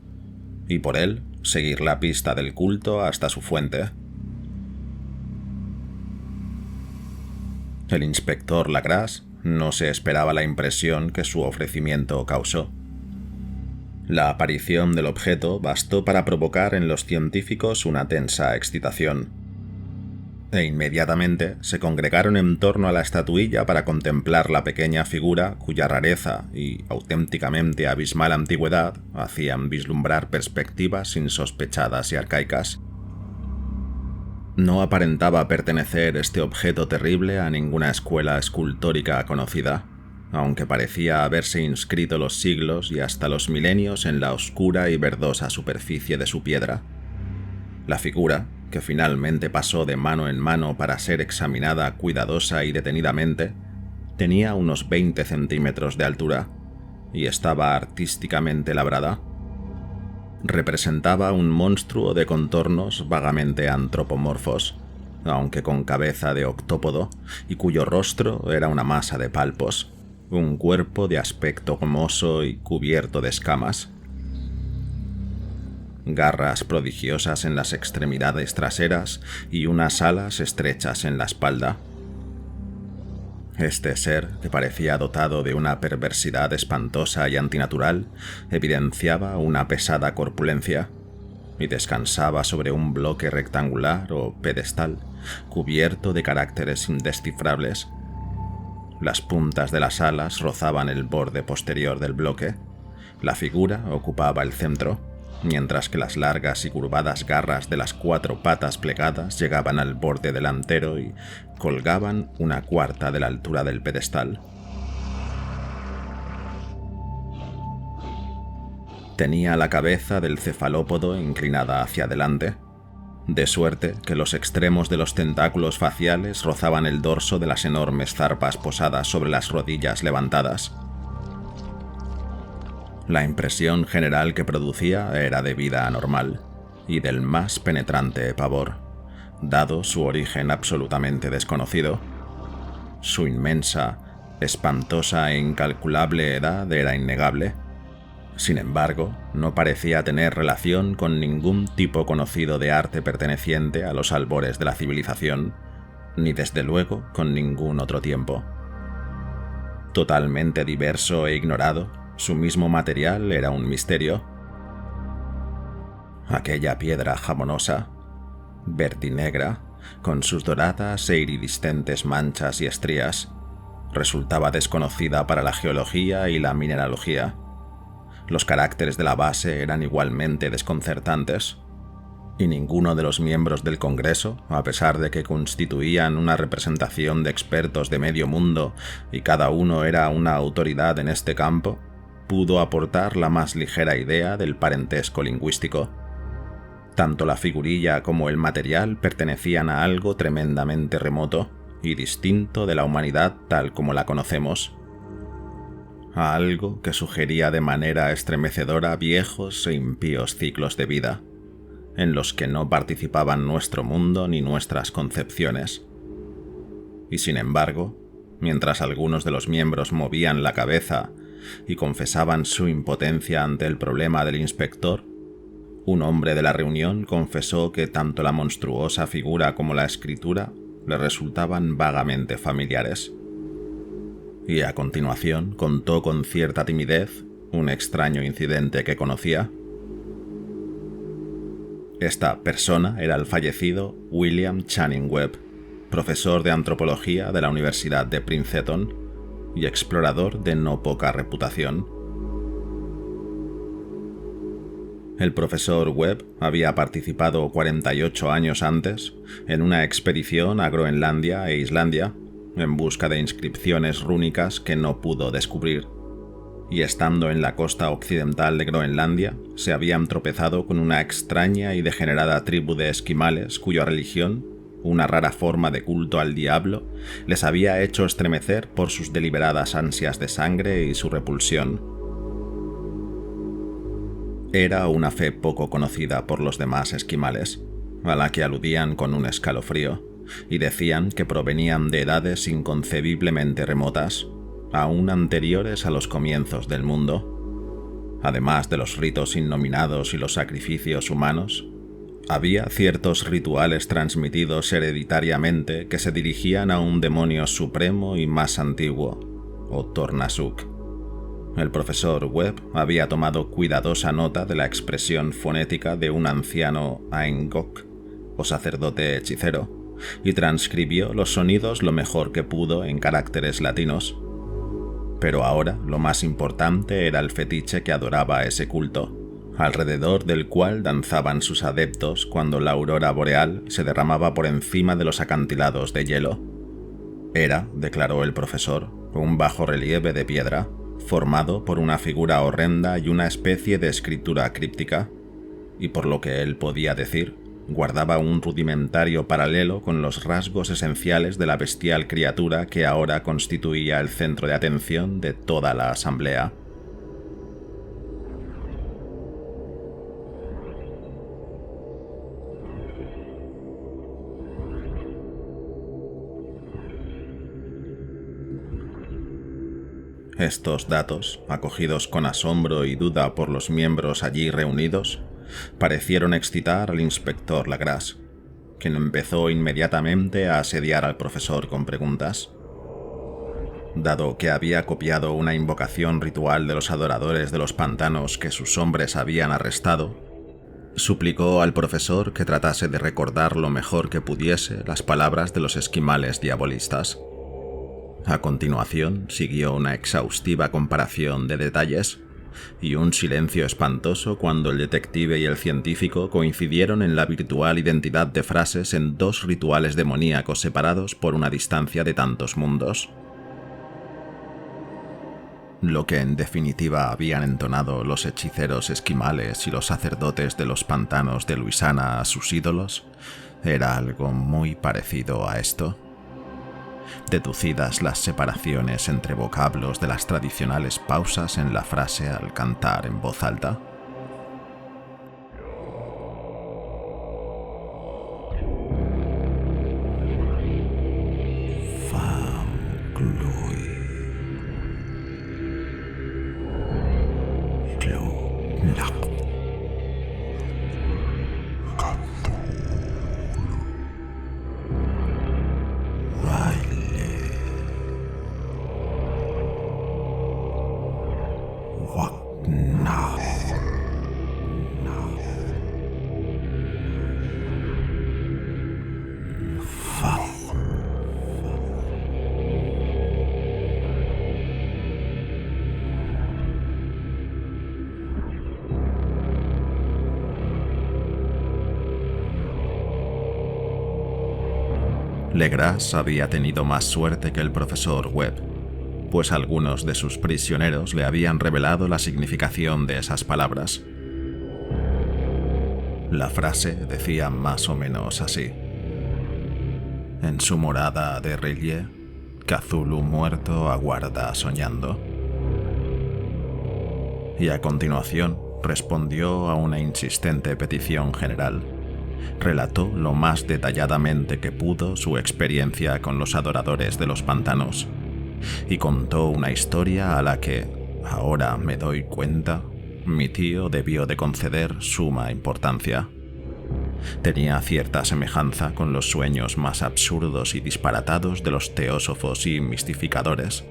y por él seguir la pista del culto hasta su fuente. El inspector Lagrange no se esperaba la impresión que su ofrecimiento causó. La aparición del objeto bastó para provocar en los científicos una tensa excitación, e inmediatamente se congregaron en torno a la estatuilla para contemplar la pequeña figura cuya rareza y auténticamente abismal antigüedad hacían vislumbrar perspectivas insospechadas y arcaicas. No aparentaba pertenecer este objeto terrible a ninguna escuela escultórica conocida, aunque parecía haberse inscrito los siglos y hasta los milenios en la oscura y verdosa superficie de su piedra. La figura, que finalmente pasó de mano en mano para ser examinada cuidadosa y detenidamente, tenía unos 20 centímetros de altura y estaba artísticamente labrada. Representaba un monstruo de contornos vagamente antropomorfos, aunque con cabeza de octópodo, y cuyo rostro era una masa de palpos, un cuerpo de aspecto gomoso y cubierto de escamas. Garras prodigiosas en las extremidades traseras y unas alas estrechas en la espalda. Este ser, que parecía dotado de una perversidad espantosa y antinatural, evidenciaba una pesada corpulencia y descansaba sobre un bloque rectangular o pedestal cubierto de caracteres indescifrables. Las puntas de las alas rozaban el borde posterior del bloque. La figura ocupaba el centro, mientras que las largas y curvadas garras de las 4 patas plegadas llegaban al borde delantero y colgaban una cuarta de la altura del pedestal. Tenía la cabeza del cefalópodo inclinada hacia adelante, de suerte que los extremos de los tentáculos faciales rozaban el dorso de las enormes zarpas posadas sobre las rodillas levantadas. La impresión general que producía era de vida anormal y del más penetrante pavor, dado su origen absolutamente desconocido. Su inmensa, espantosa e incalculable edad era innegable. Sin embargo, no parecía tener relación con ningún tipo conocido de arte perteneciente a los albores de la civilización, ni desde luego con ningún otro tiempo. Totalmente diverso e ignorado, su mismo material era un misterio. Aquella piedra jamonosa, verdinegra, con sus doradas e iridiscentes manchas y estrías, resultaba desconocida para la geología y la mineralogía. Los caracteres de la base eran igualmente desconcertantes, y ninguno de los miembros del Congreso, a pesar de que constituían una representación de expertos de medio mundo y cada uno era una autoridad en este campo, pudo aportar la más ligera idea del parentesco lingüístico. Tanto la figurilla como el material pertenecían a algo tremendamente remoto y distinto de la humanidad tal como la conocemos, a algo que sugería de manera estremecedora viejos e impíos ciclos de vida, en los que no participaban nuestro mundo ni nuestras concepciones. Y sin embargo, mientras algunos de los miembros movían la cabeza y confesaban su impotencia ante el problema del inspector, un hombre de la reunión confesó que tanto la monstruosa figura como la escritura le resultaban vagamente familiares. Y a continuación contó con cierta timidez un extraño incidente que conocía. Esta persona era el fallecido William Channing Webb, profesor de antropología de la Universidad de Princeton y explorador de no poca reputación. El profesor Webb había participado 48 años antes en una expedición a Groenlandia e Islandia en busca de inscripciones rúnicas que no pudo descubrir, y estando en la costa occidental de Groenlandia se habían tropezado con una extraña y degenerada tribu de esquimales cuya religión, una rara forma de culto al diablo, les había hecho estremecer por sus deliberadas ansias de sangre y su repulsión. Era una fe poco conocida por los demás esquimales, a la que aludían con un escalofrío, y decían que provenían de edades inconcebiblemente remotas, aún anteriores a los comienzos del mundo. Además de los ritos innominados y los sacrificios humanos, había ciertos rituales transmitidos hereditariamente que se dirigían a un demonio supremo y más antiguo, o Tornasuk. El profesor Webb había tomado cuidadosa nota de la expresión fonética de un anciano Aengok, o sacerdote hechicero, y transcribió los sonidos lo mejor que pudo en caracteres latinos. Pero ahora lo más importante era el fetiche que adoraba ese culto, alrededor del cual danzaban sus adeptos cuando la aurora boreal se derramaba por encima de los acantilados de hielo. Era, declaró el profesor, un bajorrelieve de piedra, formado por una figura horrenda y una especie de escritura críptica, y por lo que él podía decir, guardaba un rudimentario paralelo con los rasgos esenciales de la bestial criatura que ahora constituía el centro de atención de toda la asamblea. Estos datos, acogidos con asombro y duda por los miembros allí reunidos, parecieron excitar al inspector Lagrange, quien empezó inmediatamente a asediar al profesor con preguntas. Dado que había copiado una invocación ritual de los adoradores de los pantanos que sus hombres habían arrestado, suplicó al profesor que tratase de recordar lo mejor que pudiese las palabras de los esquimales diabolistas. A continuación siguió una exhaustiva comparación de detalles y un silencio espantoso cuando el detective y el científico coincidieron en la virtual identidad de frases en dos rituales demoníacos separados por una distancia de tantos mundos. Lo que en definitiva habían entonado los hechiceros esquimales y los sacerdotes de los pantanos de Luisiana a sus ídolos era algo muy parecido a esto. Deducidas las separaciones entre vocablos de las tradicionales pausas en la frase al cantar en voz alta. Legras había tenido más suerte que el profesor Webb, pues algunos de sus prisioneros le habían revelado la significación de esas palabras. La frase decía más o menos así: en su morada de R'lyeh, Cthulhu muerto aguarda soñando. Y a continuación respondió a una insistente petición general. Relató lo más detalladamente que pudo su experiencia con los adoradores de los pantanos, y contó una historia a la que, ahora me doy cuenta, mi tío debió de conceder suma importancia. Tenía cierta semejanza con los sueños más absurdos y disparatados de los teósofos y mistificadores,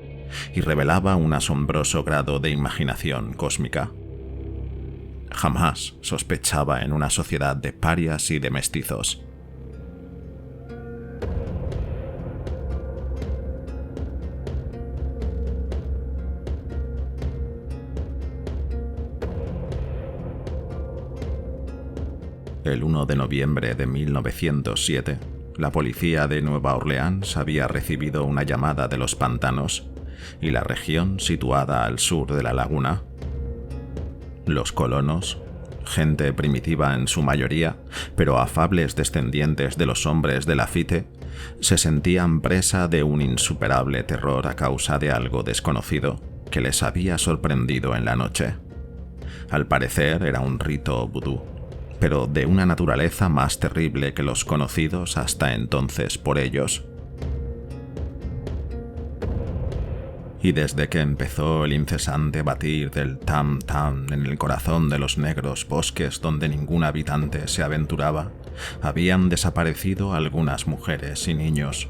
y revelaba un asombroso grado de imaginación cósmica. Jamás sospechaba en una sociedad de parias y de mestizos. El 1 de noviembre de 1907, la policía de Nueva Orleans había recibido una llamada de los pantanos y la región situada al sur de la laguna. Los colonos, gente primitiva en su mayoría, pero afables descendientes de los hombres de Lafitte, se sentían presa de un insuperable terror a causa de algo desconocido que les había sorprendido en la noche. Al parecer era un rito vudú, pero de una naturaleza más terrible que los conocidos hasta entonces por ellos. Y desde que empezó el incesante batir del tam-tam en el corazón de los negros bosques donde ningún habitante se aventuraba, habían desaparecido algunas mujeres y niños.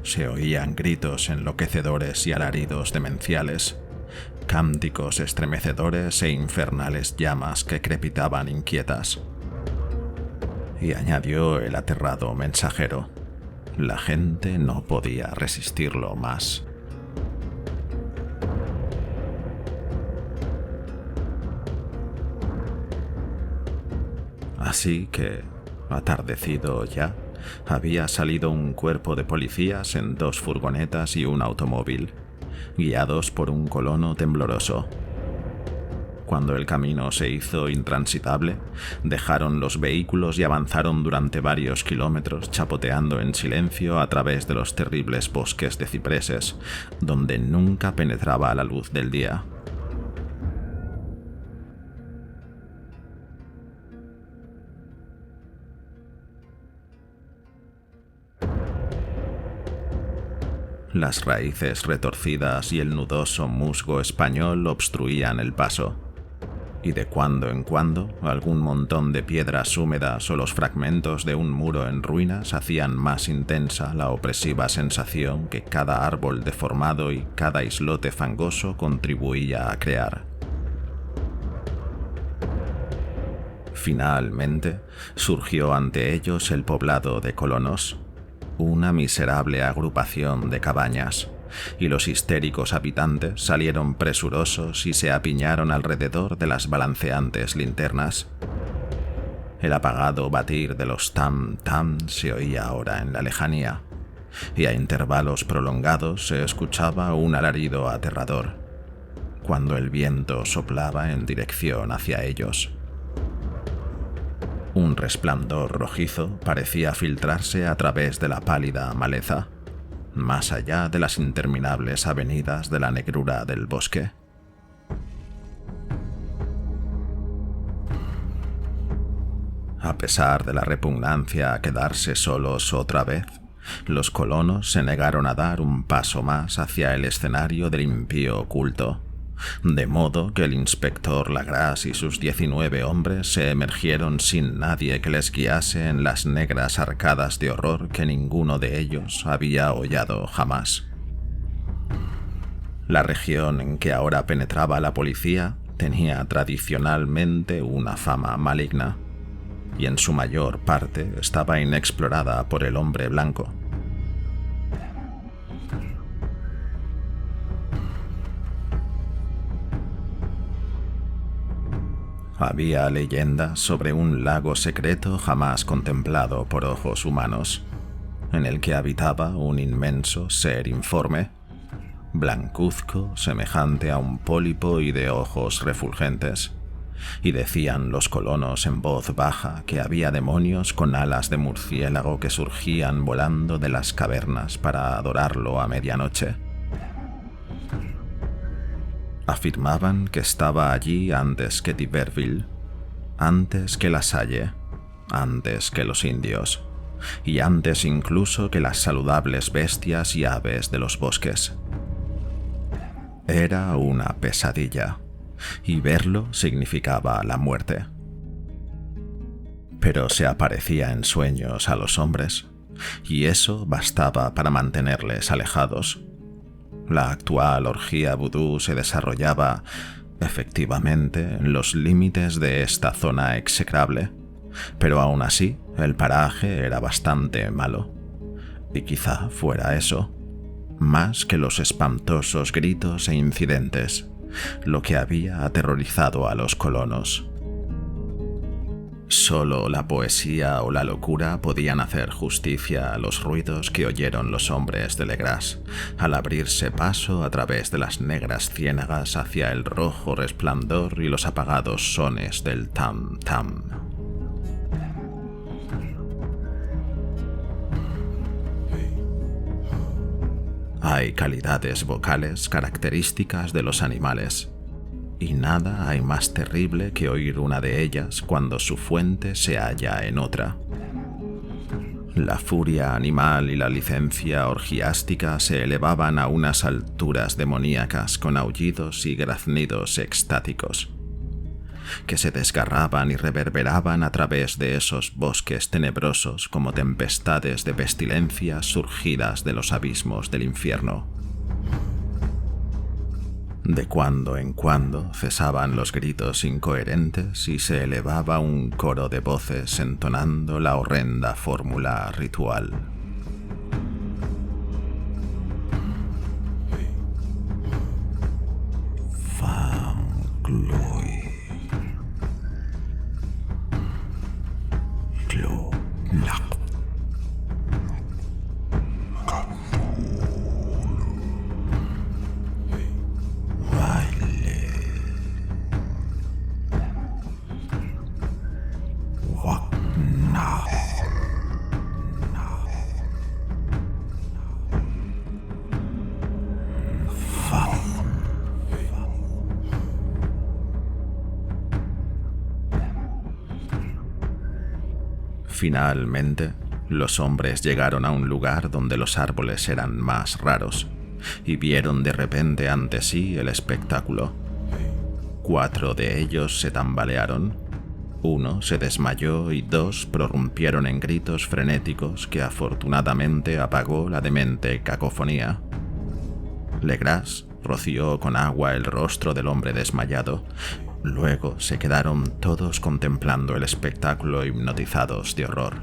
Se oían gritos enloquecedores y alaridos demenciales, cánticos estremecedores e infernales llamas que crepitaban inquietas. Y añadió el aterrado mensajero: la gente no podía resistirlo más. Así que, atardecido ya, había salido un cuerpo de policías en 2 furgonetas y un automóvil, guiados por un colono tembloroso. Cuando el camino se hizo intransitable, dejaron los vehículos y avanzaron durante varios kilómetros chapoteando en silencio a través de los terribles bosques de cipreses, donde nunca penetraba la luz del día. Las raíces retorcidas y el nudoso musgo español obstruían el paso, y de cuando en cuando algún montón de piedras húmedas o los fragmentos de un muro en ruinas hacían más intensa la opresiva sensación que cada árbol deformado y cada islote fangoso contribuía a crear. Finalmente, surgió ante ellos el poblado de colonos, una miserable agrupación de cabañas, y los histéricos habitantes salieron presurosos y se apiñaron alrededor de las balanceantes linternas. El apagado batir de los tam-tam se oía ahora en la lejanía, y a intervalos prolongados se escuchaba un alarido aterrador, cuando el viento soplaba en dirección hacia ellos. Un resplandor rojizo parecía filtrarse a través de la pálida maleza, más allá de las interminables avenidas de la negrura del bosque. A pesar de la repugnancia a quedarse solos otra vez, los colonos se negaron a dar un paso más hacia el escenario del impío culto, de modo que el inspector Lagras y sus 19 hombres se emergieron sin nadie que les guiase en las negras arcadas de horror que ninguno de ellos había hollado jamás. La región en que ahora penetraba la policía tenía tradicionalmente una fama maligna, y en su mayor parte estaba inexplorada por el hombre blanco. Había leyendas sobre un lago secreto jamás contemplado por ojos humanos, en el que habitaba un inmenso ser informe, blancuzco, semejante a un pólipo y de ojos refulgentes, y decían los colonos en voz baja que había demonios con alas de murciélago que surgían volando de las cavernas para adorarlo a medianoche. Afirmaban que estaba allí antes que d'Iberville, antes que La Salle, antes que los indios, y antes incluso que las saludables bestias y aves de los bosques. Era una pesadilla, y verlo significaba la muerte. Pero se aparecía en sueños a los hombres, y eso bastaba para mantenerles alejados. La actual orgía vudú se desarrollaba, efectivamente, en los límites de esta zona execrable, pero aún así el paraje era bastante malo. Y quizá fuera eso, más que los espantosos gritos e incidentes, lo que había aterrorizado a los colonos. Solo la poesía o la locura podían hacer justicia a los ruidos que oyeron los hombres de Legras al abrirse paso a través de las negras ciénagas hacia el rojo resplandor y los apagados sones del tam-tam. Hay calidades vocales características de los animales, y nada hay más terrible que oír una de ellas cuando su fuente se halla en otra. La furia animal y la licencia orgiástica se elevaban a unas alturas demoníacas con aullidos y graznidos extáticos, que se desgarraban y reverberaban a través de esos bosques tenebrosos como tempestades de pestilencia surgidas de los abismos del infierno. De cuando en cuando cesaban los gritos incoherentes y se elevaba un coro de voces entonando la horrenda fórmula ritual. Finalmente, los hombres llegaron a un lugar donde los árboles eran más raros y vieron de repente ante sí el espectáculo. 4 de ellos se tambalearon, 1 se desmayó y 2 prorrumpieron en gritos frenéticos que afortunadamente apagó la demente cacofonía. Legras roció con agua el rostro del hombre desmayado. Luego se quedaron todos contemplando el espectáculo hipnotizados de horror.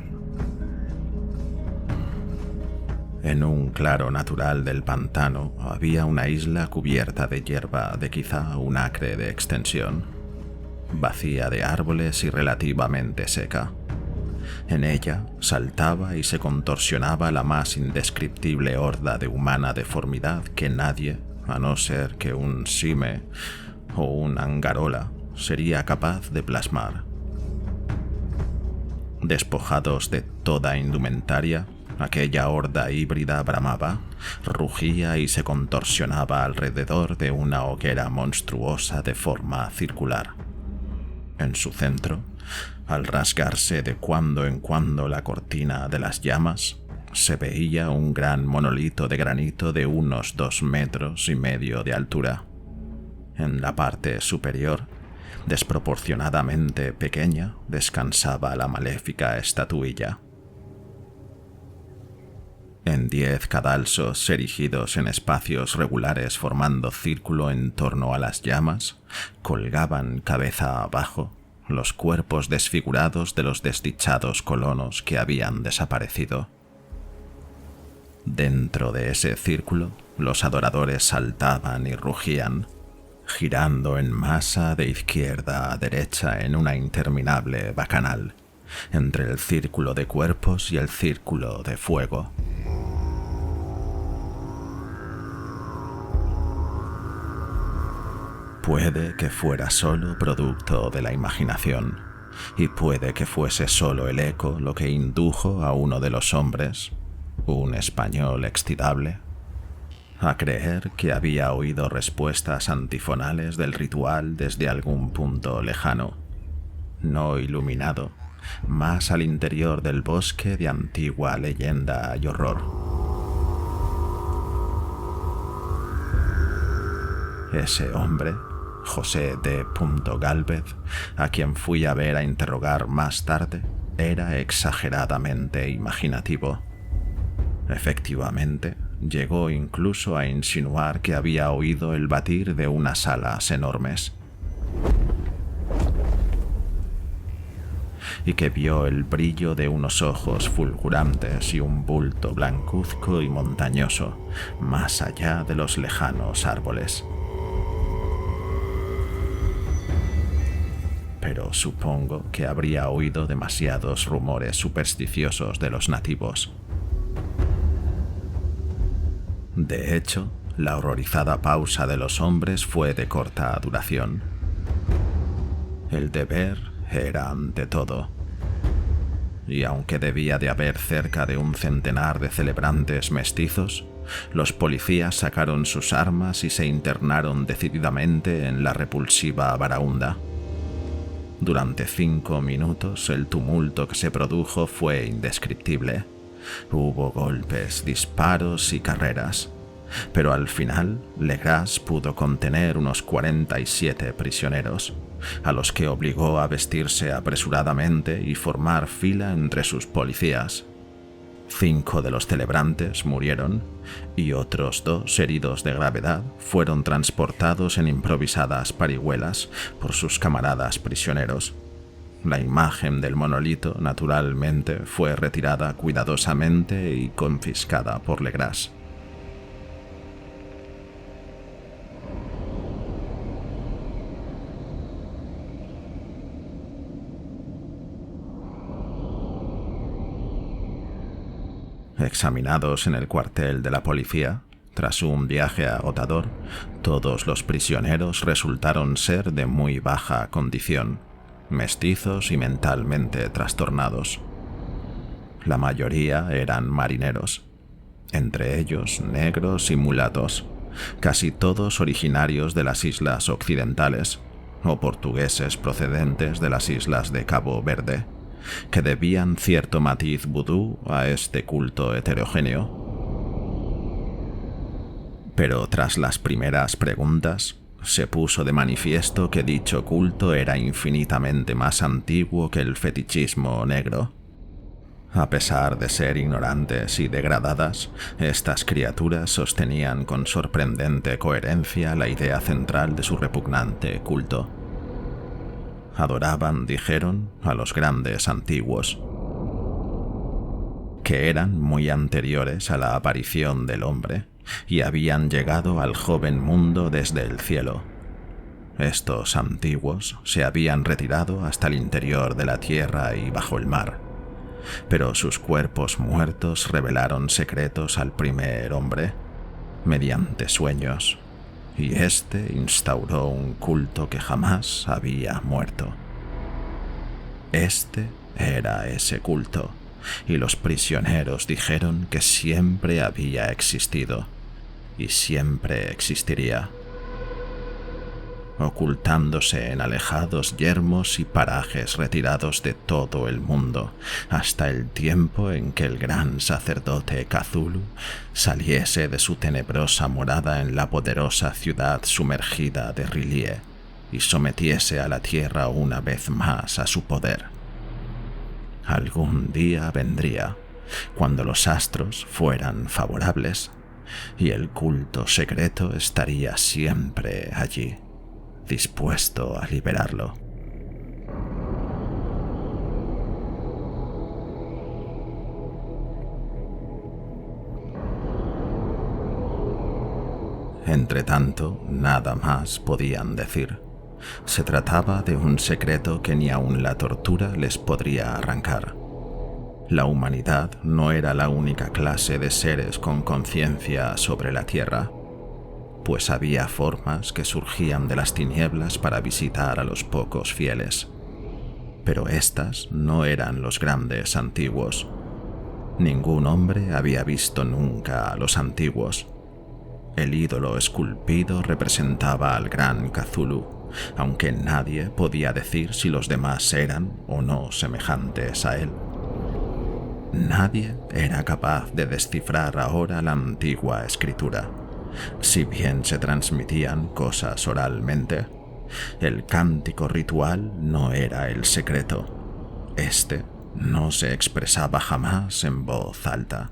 En un claro natural del pantano había una isla cubierta de hierba de quizá un acre de extensión, vacía de árboles y relativamente seca. En ella saltaba y se contorsionaba la más indescriptible horda de humana deformidad que nadie, a no ser que un sime o un angarola, sería capaz de plasmar. Despojados de toda indumentaria, aquella horda híbrida bramaba, rugía y se contorsionaba alrededor de una hoguera monstruosa de forma circular. En su centro, al rasgarse de cuando en cuando la cortina de las llamas, se veía un gran monolito de granito de unos 2,5 metros de altura. En la parte superior, desproporcionadamente pequeña, descansaba la maléfica estatuilla. En 10 cadalsos erigidos en espacios regulares formando círculo en torno a las llamas, colgaban cabeza abajo los cuerpos desfigurados de los desdichados colonos que habían desaparecido. Dentro de ese círculo, los adoradores saltaban y rugían, girando en masa de izquierda a derecha en una interminable bacanal, entre el círculo de cuerpos y el círculo de fuego. Puede que fuera solo producto de la imaginación, y puede que fuese solo el eco lo que indujo a uno de los hombres, un español excitable, a creer que había oído respuestas antifonales del ritual desde algún punto lejano, no iluminado, más al interior del bosque de antigua leyenda y horror. Ese hombre, José D. Gálvez, a quien fui a ver a interrogar más tarde, era exageradamente imaginativo. Efectivamente, llegó incluso a insinuar que había oído el batir de unas alas enormes y que vio el brillo de unos ojos fulgurantes y un bulto blancuzco y montañoso más allá de los lejanos árboles. Pero supongo que habría oído demasiados rumores supersticiosos de los nativos. De hecho, la horrorizada pausa de los hombres fue de corta duración. El deber era ante todo. Y aunque debía de haber cerca de un centenar de celebrantes mestizos, los policías sacaron sus armas y se internaron decididamente en la repulsiva Barahunda. Durante 5 minutos el tumulto que se produjo fue indescriptible. Hubo golpes, disparos y carreras, pero al final Legras pudo contener unos 47 prisioneros, a los que obligó a vestirse apresuradamente y formar fila entre sus policías. 5 de los celebrantes murieron y otros 2, heridos de gravedad, fueron transportados en improvisadas parihuelas por sus camaradas prisioneros. La imagen del monolito, naturalmente, fue retirada cuidadosamente y confiscada por Legras. Examinados en el cuartel de la policía, tras un viaje agotador, todos los prisioneros resultaron ser de muy baja condición, mestizos y mentalmente trastornados. La mayoría eran marineros, entre ellos negros y mulatos, casi todos originarios de las islas occidentales o portugueses procedentes de las islas de Cabo Verde, que debían cierto matiz vudú a este culto heterogéneo. Pero tras las primeras preguntas, se puso de manifiesto que dicho culto era infinitamente más antiguo que el fetichismo negro. A pesar de ser ignorantes y degradadas, estas criaturas sostenían con sorprendente coherencia la idea central de su repugnante culto. Adoraban, dijeron, a los grandes antiguos, que eran muy anteriores a la aparición del hombre y habían llegado al joven mundo desde el cielo. Estos antiguos se habían retirado hasta el interior de la tierra y bajo el mar, pero sus cuerpos muertos revelaron secretos al primer hombre, mediante sueños, y éste instauró un culto que jamás había muerto. Este era ese culto, y los prisioneros dijeron que siempre había existido, y siempre existiría, ocultándose en alejados yermos y parajes retirados de todo el mundo, hasta el tiempo en que el gran sacerdote Cthulhu saliese de su tenebrosa morada en la poderosa ciudad sumergida de R'lyeh y sometiese a la tierra una vez más a su poder. Algún día vendría, cuando los astros fueran favorables, y el culto secreto estaría siempre allí, dispuesto a liberarlo. Entretanto, nada más podían decir. Se trataba de un secreto que ni aun la tortura les podría arrancar. La humanidad no era la única clase de seres con conciencia sobre la Tierra, pues había formas que surgían de las tinieblas para visitar a los pocos fieles. Pero estas no eran los grandes antiguos. Ningún hombre había visto nunca a los antiguos. El ídolo esculpido representaba al gran Cthulhu, aunque nadie podía decir si los demás eran o no semejantes a él. Nadie era capaz de descifrar ahora la antigua escritura, Si bien se transmitían cosas oralmente, el cántico ritual no era el secreto. Este no se expresaba jamás en voz alta.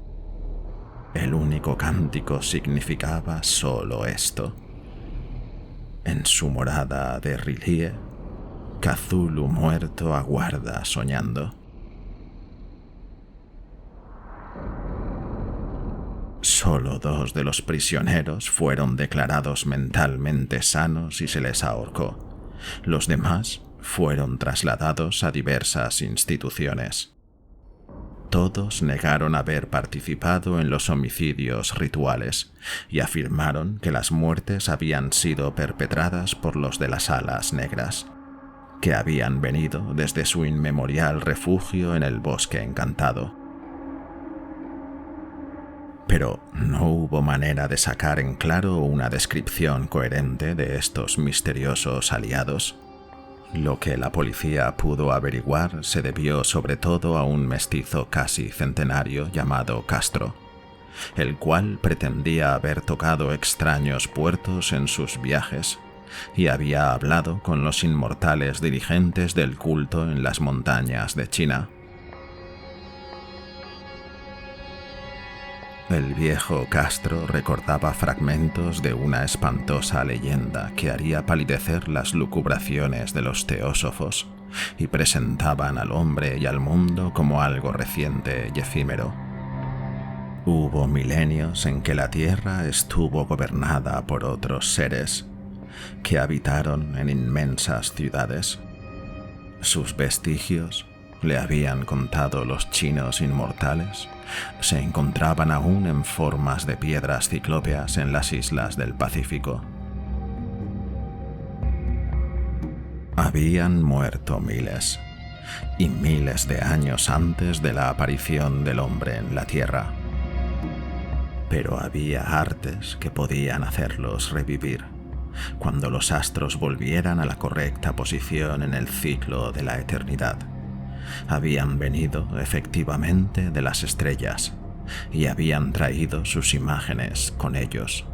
El único cántico significaba solo esto. En su morada de R'lyeh, Cthulhu muerto aguarda soñando. Solo 2 de los prisioneros fueron declarados mentalmente sanos y se les ahorcó. Los demás fueron trasladados a diversas instituciones. Todos negaron haber participado en los homicidios rituales y afirmaron que las muertes habían sido perpetradas por los de las alas negras, que habían venido desde su inmemorial refugio en el bosque encantado. Pero no hubo manera de sacar en claro una descripción coherente de estos misteriosos aliados. Lo que la policía pudo averiguar se debió sobre todo a un mestizo casi centenario llamado Castro, el cual pretendía haber tocado extraños puertos en sus viajes y había hablado con los inmortales dirigentes del culto en las montañas de China. El viejo Castro recordaba fragmentos de una espantosa leyenda que haría palidecer las lucubraciones de los teósofos y presentaban al hombre y al mundo como algo reciente y efímero. Hubo milenios en que la tierra estuvo gobernada por otros seres que habitaron en inmensas ciudades. Sus vestigios, le habían contado los chinos inmortales, se encontraban aún en formas de piedras ciclópeas en las islas del Pacífico. Habían muerto miles, y miles de años antes de la aparición del hombre en la Tierra. Pero había artes que podían hacerlos revivir, cuando los astros volvieran a la correcta posición en el ciclo de la eternidad. Habían venido efectivamente de las estrellas y habían traído sus imágenes con ellos.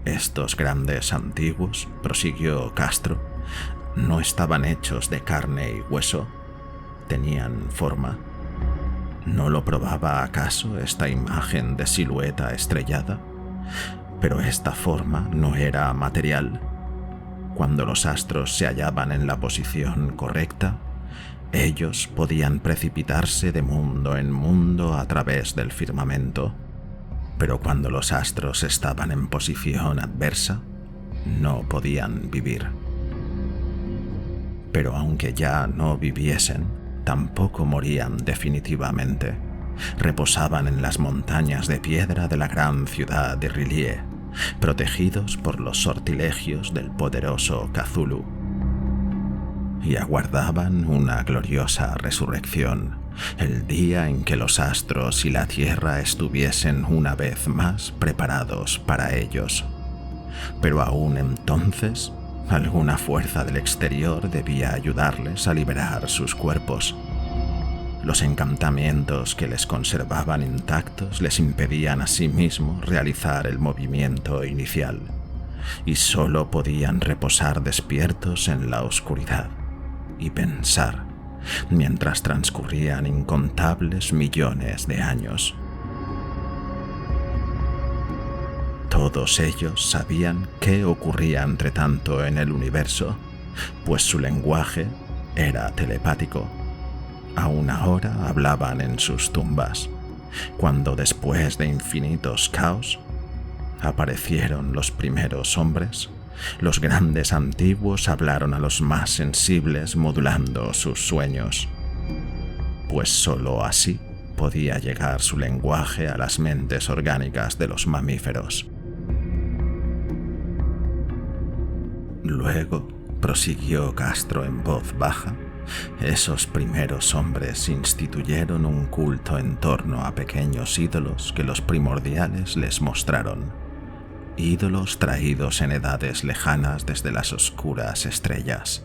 Estos grandes antiguos, prosiguió Castro, no estaban hechos de carne y hueso, tenían forma. ¿No lo probaba acaso esta imagen de silueta estrellada? Pero esta forma no era material. Cuando los astros se hallaban en la posición correcta, ellos podían precipitarse de mundo en mundo a través del firmamento. Pero cuando los astros estaban en posición adversa, no podían vivir. Pero aunque ya no viviesen, tampoco morían definitivamente. Reposaban en las montañas de piedra de la gran ciudad de R'lyeh, protegidos por los sortilegios del poderoso Cthulhu, y aguardaban una gloriosa resurrección, el día en que los astros y la tierra estuviesen una vez más preparados para ellos. Pero aún entonces, alguna fuerza del exterior debía ayudarles a liberar sus cuerpos. Los encantamientos que les conservaban intactos les impedían asimismo realizar el movimiento inicial, y solo podían reposar despiertos en la oscuridad y pensar, mientras transcurrían incontables millones de años. Todos ellos sabían qué ocurría entretanto en el universo, pues su lenguaje era telepático. Aún ahora hablaban en sus tumbas, cuando después de infinitos caos aparecieron los primeros hombres. Los grandes antiguos hablaron a los más sensibles modulando sus sueños, pues sólo así podía llegar su lenguaje a las mentes orgánicas de los mamíferos. Luego, prosiguió Castro en voz baja, esos primeros hombres instituyeron un culto en torno a pequeños ídolos que los primordiales les mostraron, ídolos traídos en edades lejanas desde las oscuras estrellas.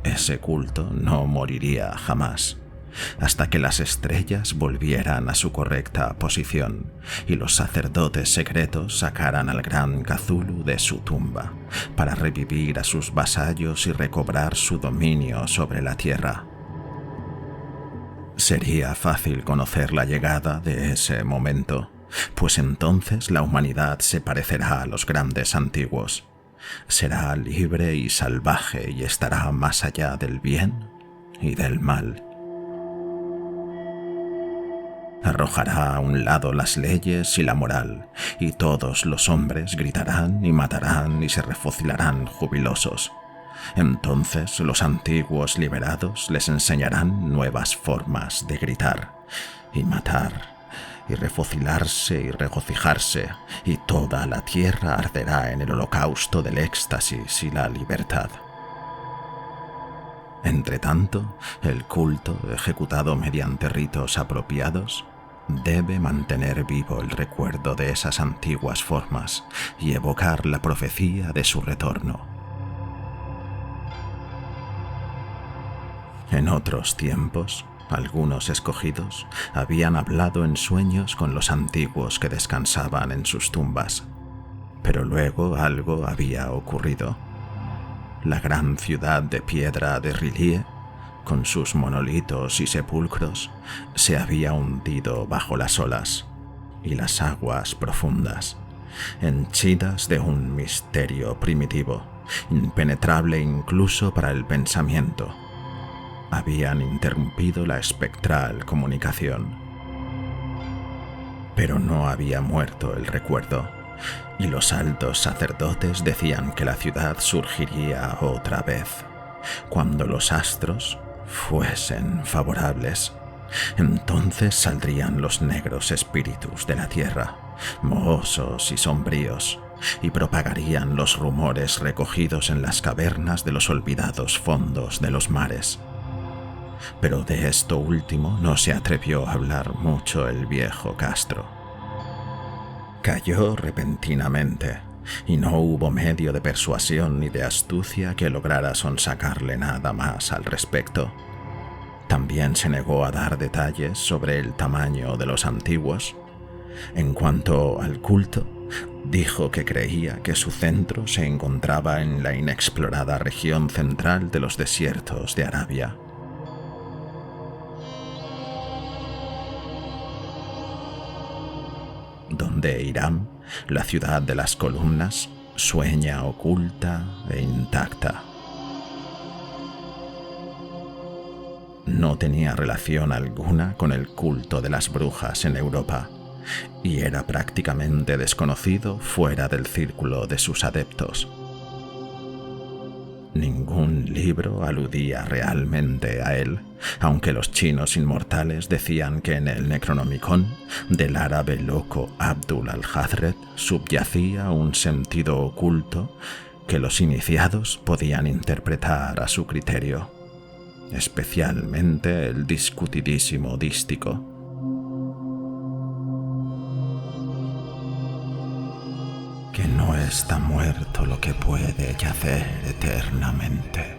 Ese culto no moriría jamás, hasta que las estrellas volvieran a su correcta posición y los sacerdotes secretos sacaran al gran Cthulhu de su tumba para revivir a sus vasallos y recobrar su dominio sobre la Tierra. Sería fácil conocer la llegada de ese momento, pues entonces la humanidad se parecerá a los grandes antiguos. Será libre y salvaje y estará más allá del bien y del mal. Arrojará a un lado las leyes y la moral, y todos los hombres gritarán y matarán y se refocilarán jubilosos. Entonces los antiguos liberados les enseñarán nuevas formas de gritar y matar y refocilarse y regocijarse, y toda la tierra arderá en el holocausto del éxtasis y la libertad. Entretanto, el culto, ejecutado mediante ritos apropiados, debe mantener vivo el recuerdo de esas antiguas formas y evocar la profecía de su retorno. En otros tiempos, algunos escogidos habían hablado en sueños con los antiguos que descansaban en sus tumbas, pero luego algo había ocurrido. La gran ciudad de piedra de R'lyeh, con sus monolitos y sepulcros, se había hundido bajo las olas y las aguas profundas, henchidas de un misterio primitivo, impenetrable incluso para el pensamiento. Habían interrumpido la espectral comunicación. Pero no había muerto el recuerdo, y los altos sacerdotes decían que la ciudad surgiría otra vez, cuando los astros fuesen favorables. Entonces saldrían los negros espíritus de la tierra, mohosos y sombríos, y propagarían los rumores recogidos en las cavernas de los olvidados fondos de los mares. Pero de esto último no se atrevió a hablar mucho el viejo Castro. Cayó repentinamente, y no hubo medio de persuasión ni de astucia que lograra sonsacarle nada más al respecto. También se negó a dar detalles sobre el tamaño de los antiguos. En cuanto al culto, dijo que creía que su centro se encontraba en la inexplorada región central de los desiertos de Arabia. Donde Hiram, la ciudad de las columnas, sueña oculta e intacta. No tenía relación alguna con el culto de las brujas en Europa, y era prácticamente desconocido fuera del círculo de sus adeptos. Ningún libro aludía realmente a él, aunque los chinos inmortales decían que en el Necronomicon del árabe loco Abdul al-Hazred subyacía un sentido oculto que los iniciados podían interpretar a su criterio, especialmente el discutidísimo dístico. Que no está muerto lo que puede yacer eternamente,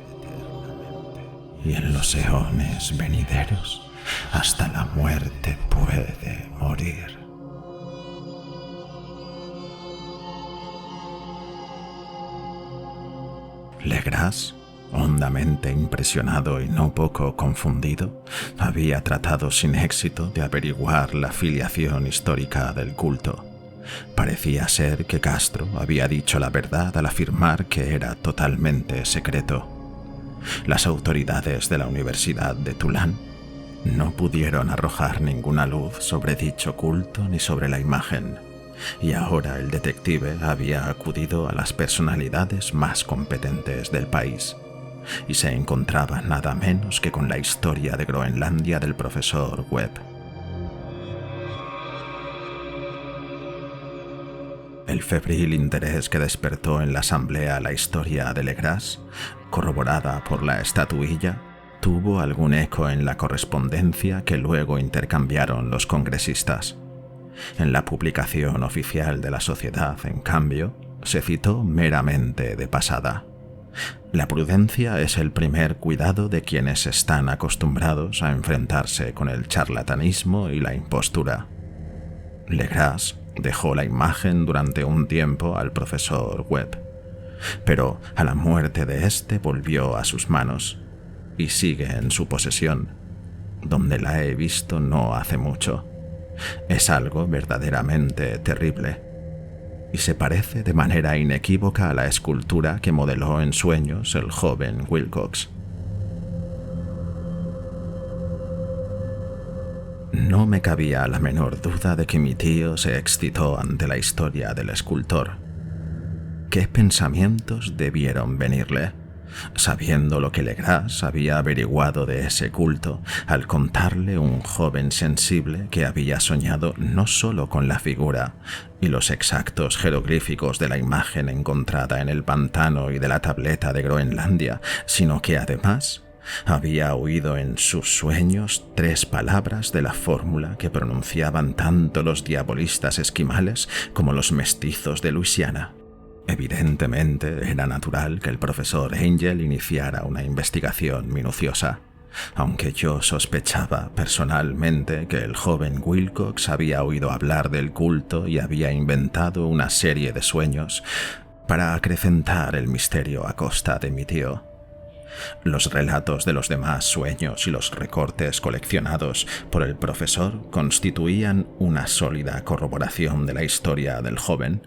y en los eones venideros hasta la muerte puede morir. Legras, hondamente impresionado y no poco confundido, había tratado sin éxito de averiguar la filiación histórica del culto. Parecía ser que Castro había dicho la verdad al afirmar que era totalmente secreto. Las autoridades de la Universidad de Tulán no pudieron arrojar ninguna luz sobre dicho culto ni sobre la imagen, y ahora el detective había acudido a las personalidades más competentes del país, y se encontraba nada menos que con la historia de Groenlandia del profesor Webb. El febril interés que despertó en la asamblea la historia de Legras, corroborada por la estatuilla, tuvo algún eco en la correspondencia que luego intercambiaron los congresistas. En la publicación oficial de la sociedad, en cambio, se citó meramente de pasada. La prudencia es el primer cuidado de quienes están acostumbrados a enfrentarse con el charlatanismo y la impostura. Legras dejó la imagen durante un tiempo al profesor Webb, pero a la muerte de éste volvió a sus manos y sigue en su posesión, donde la he visto no hace mucho. Es algo verdaderamente terrible y se parece de manera inequívoca a la escultura que modeló en sueños el joven Wilcox. No me cabía la menor duda de que mi tío se excitó ante la historia del escultor. ¿Qué pensamientos debieron venirle, sabiendo lo que Legras había averiguado de ese culto al contarle un joven sensible que había soñado no solo con la figura y los exactos jeroglíficos de la imagen encontrada en el pantano y de la tableta de Groenlandia, sino que además había oído en sus sueños 3 palabras de la fórmula que pronunciaban tanto los diabolistas esquimales como los mestizos de Luisiana? Evidentemente era natural que el profesor Angel iniciara una investigación minuciosa, aunque yo sospechaba personalmente que el joven Wilcox había oído hablar del culto y había inventado una serie de sueños para acrecentar el misterio a costa de mi tío. Los relatos de los demás sueños y los recortes coleccionados por el profesor constituían una sólida corroboración de la historia del joven,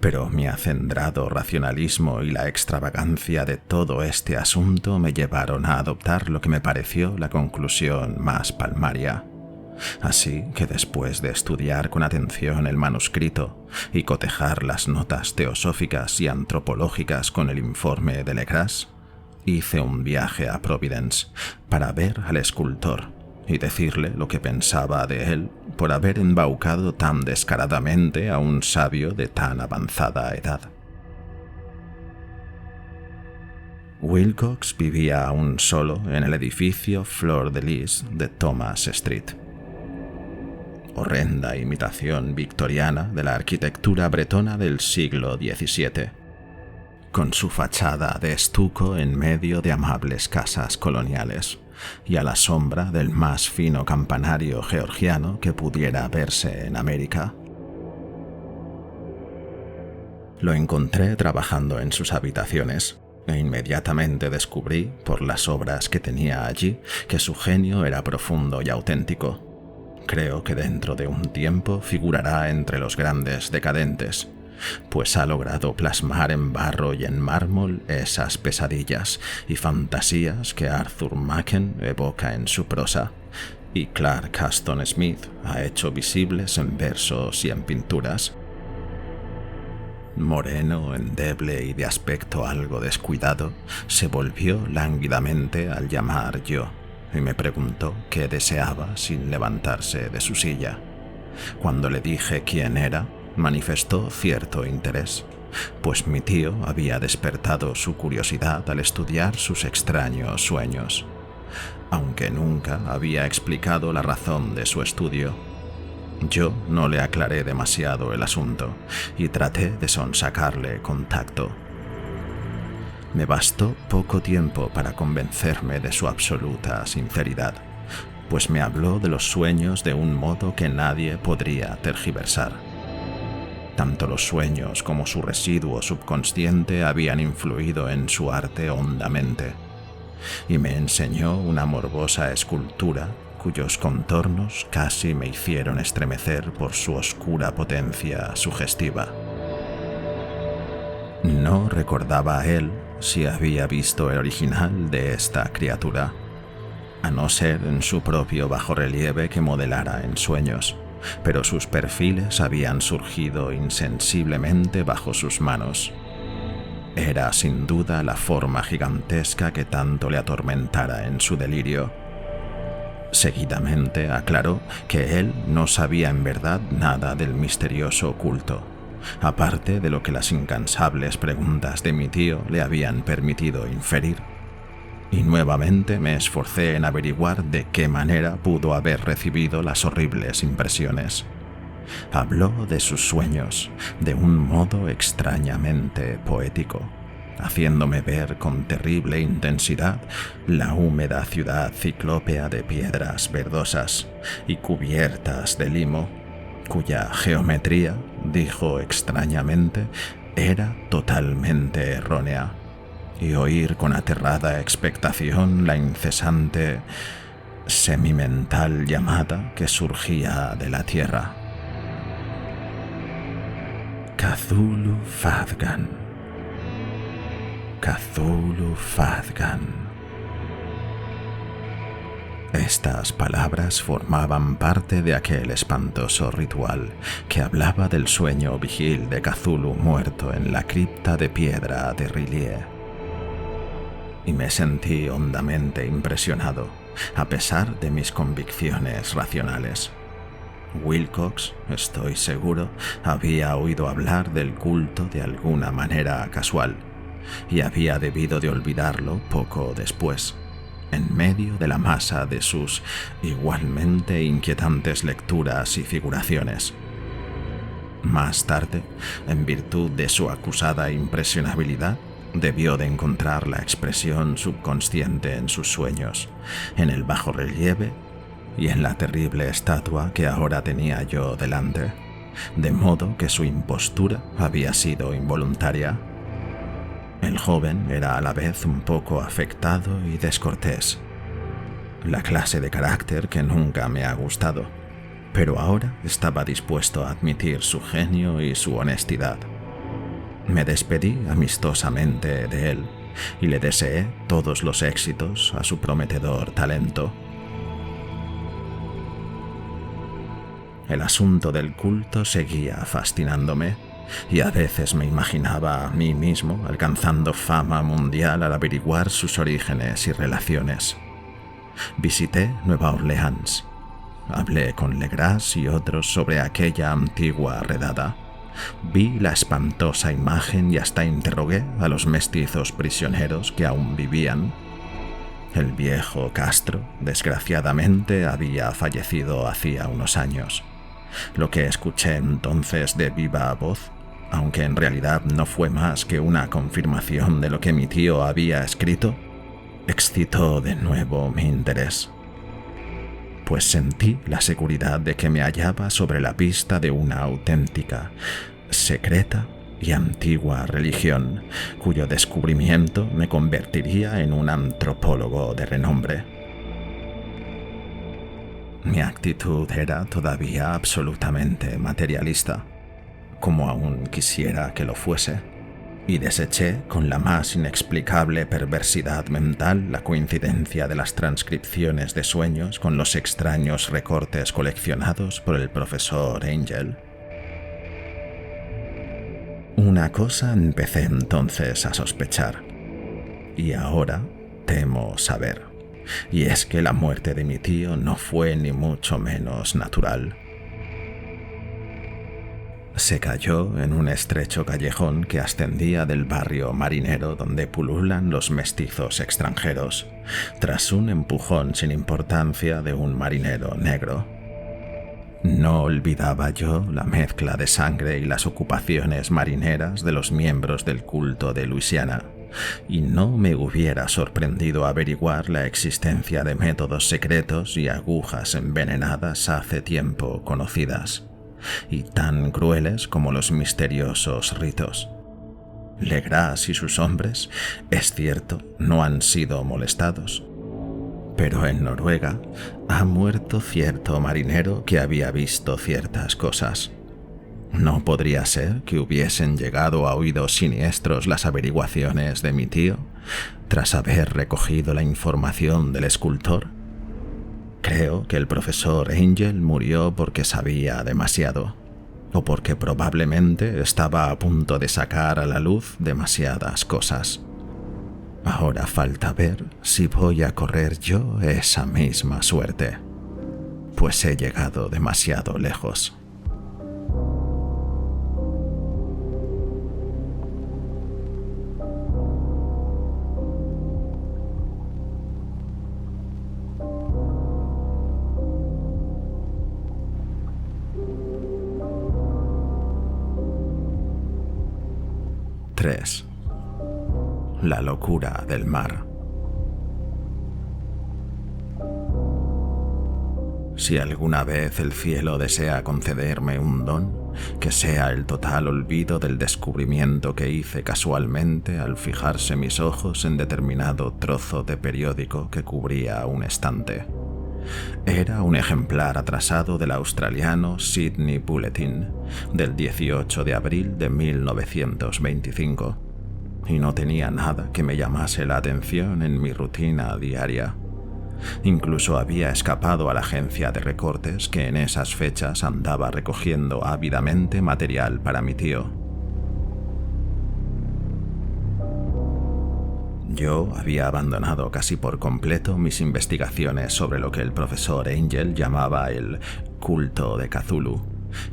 pero mi acendrado racionalismo y la extravagancia de todo este asunto me llevaron a adoptar lo que me pareció la conclusión más palmaria. Así que después de estudiar con atención el manuscrito y cotejar las notas teosóficas y antropológicas con el informe de Legras, hice un viaje a Providence para ver al escultor y decirle lo que pensaba de él por haber embaucado tan descaradamente a un sabio de tan avanzada edad. Wilcox vivía aún solo en el edificio Fleur de Lis de Thomas Street. Horrenda imitación victoriana de la arquitectura bretona del siglo XVII, con su fachada de estuco en medio de amables casas coloniales y a la sombra del más fino campanario georgiano que pudiera verse en América. Lo encontré trabajando en sus habitaciones e inmediatamente descubrí, por las obras que tenía allí, que su genio era profundo y auténtico. Creo que dentro de un tiempo figurará entre los grandes decadentes, pues ha logrado plasmar en barro y en mármol esas pesadillas y fantasías que Arthur Machen evoca en su prosa y Clark Aston Smith ha hecho visibles en versos y en pinturas. Moreno, endeble y de aspecto algo descuidado, se volvió lánguidamente al llamar yo y me preguntó qué deseaba sin levantarse de su silla. Cuando le dije quién era, manifestó cierto interés, pues mi tío había despertado su curiosidad al estudiar sus extraños sueños, aunque nunca había explicado la razón de su estudio. Yo no le aclaré demasiado el asunto y traté de sonsacarle con tacto. Me bastó poco tiempo para convencerme de su absoluta sinceridad, pues me habló de los sueños de un modo que nadie podría tergiversar. Tanto los sueños como su residuo subconsciente habían influido en su arte hondamente, y me enseñó una morbosa escultura cuyos contornos casi me hicieron estremecer por su oscura potencia sugestiva. No recordaba a él si había visto el original de esta criatura, a no ser en su propio bajorrelieve que modelara en sueños, pero sus perfiles habían surgido insensiblemente bajo sus manos. Era sin duda la forma gigantesca que tanto le atormentara en su delirio. Seguidamente aclaró que él no sabía en verdad nada del misterioso culto, aparte de lo que las incansables preguntas de mi tío le habían permitido inferir. Y nuevamente me esforcé en averiguar de qué manera pudo haber recibido las horribles impresiones. Habló de sus sueños de un modo extrañamente poético, haciéndome ver con terrible intensidad la húmeda ciudad ciclópea de piedras verdosas y cubiertas de limo, cuya geometría, dijo extrañamente, era totalmente errónea, y oír con aterrada expectación la incesante semimental llamada que surgía de la tierra. Cthulhu Fadgan. Cthulhu Fadgan. Estas palabras formaban parte de aquel espantoso ritual que hablaba del sueño vigil de Cthulhu muerto en la cripta de piedra de R'lyeh. Y me sentí hondamente impresionado, a pesar de mis convicciones racionales. Wilcox, estoy seguro, había oído hablar del culto de alguna manera casual, y había debido de olvidarlo poco después, en medio de la masa de sus igualmente inquietantes lecturas y figuraciones. Más tarde, en virtud de su acusada impresionabilidad, debió de encontrar la expresión subconsciente en sus sueños, en el bajorrelieve y en la terrible estatua que ahora tenía yo delante, de modo que su impostura había sido involuntaria. El joven era a la vez un poco afectado y descortés, la clase de carácter que nunca me ha gustado, pero ahora estaba dispuesto a admitir su genio y su honestidad. Me despedí amistosamente de él y le deseé todos los éxitos a su prometedor talento. El asunto del culto seguía fascinándome, y a veces me imaginaba a mí mismo alcanzando fama mundial al averiguar sus orígenes y relaciones. Visité Nueva Orleans, hablé con Legras y otros sobre aquella antigua redada, vi la espantosa imagen y hasta interrogué a los mestizos prisioneros que aún vivían. El viejo Castro, desgraciadamente, había fallecido hacía unos años. Lo que escuché entonces de viva voz, aunque en realidad no fue más que una confirmación de lo que mi tío había escrito, excitó de nuevo mi interés, pues sentí la seguridad de que me hallaba sobre la pista de una auténtica, secreta y antigua religión, cuyo descubrimiento me convertiría en un antropólogo de renombre. Mi actitud era todavía absolutamente materialista, como aún quisiera que lo fuese, y deseché con la más inexplicable perversidad mental la coincidencia de las transcripciones de sueños con los extraños recortes coleccionados por el profesor Angel. Una cosa empecé entonces a sospechar, y ahora temo saber, y es que la muerte de mi tío no fue ni mucho menos natural. Se cayó en un estrecho callejón que ascendía del barrio marinero donde pululan los mestizos extranjeros, tras un empujón sin importancia de un marinero negro. No olvidaba yo la mezcla de sangre y las ocupaciones marineras de los miembros del culto de Luisiana, y no me hubiera sorprendido averiguar la existencia de métodos secretos y agujas envenenadas hace tiempo conocidas, y tan crueles como los misteriosos ritos. Legras y sus hombres, es cierto, no han sido molestados, pero en Noruega ha muerto cierto marinero que había visto ciertas cosas. ¿No podría ser que hubiesen llegado a oídos siniestros las averiguaciones de mi tío, tras haber recogido la información del escultor? Creo que el profesor Angel murió porque sabía demasiado, o porque probablemente estaba a punto de sacar a la luz demasiadas cosas. Ahora falta ver si voy a correr yo esa misma suerte, pues he llegado demasiado lejos. la locura del mar. Si alguna vez el cielo desea concederme un don, que sea el total olvido del descubrimiento que hice casualmente al fijarse mis ojos en determinado trozo de periódico que cubría un estante. Era un ejemplar atrasado del australiano Sydney Bulletin, del 18 de abril de 1925, y no tenía nada que me llamase la atención en mi rutina diaria. Incluso había escapado a la agencia de recortes que en esas fechas andaba recogiendo ávidamente material para mi tío. Yo había abandonado casi por completo mis investigaciones sobre lo que el profesor Angel llamaba el culto de Cthulhu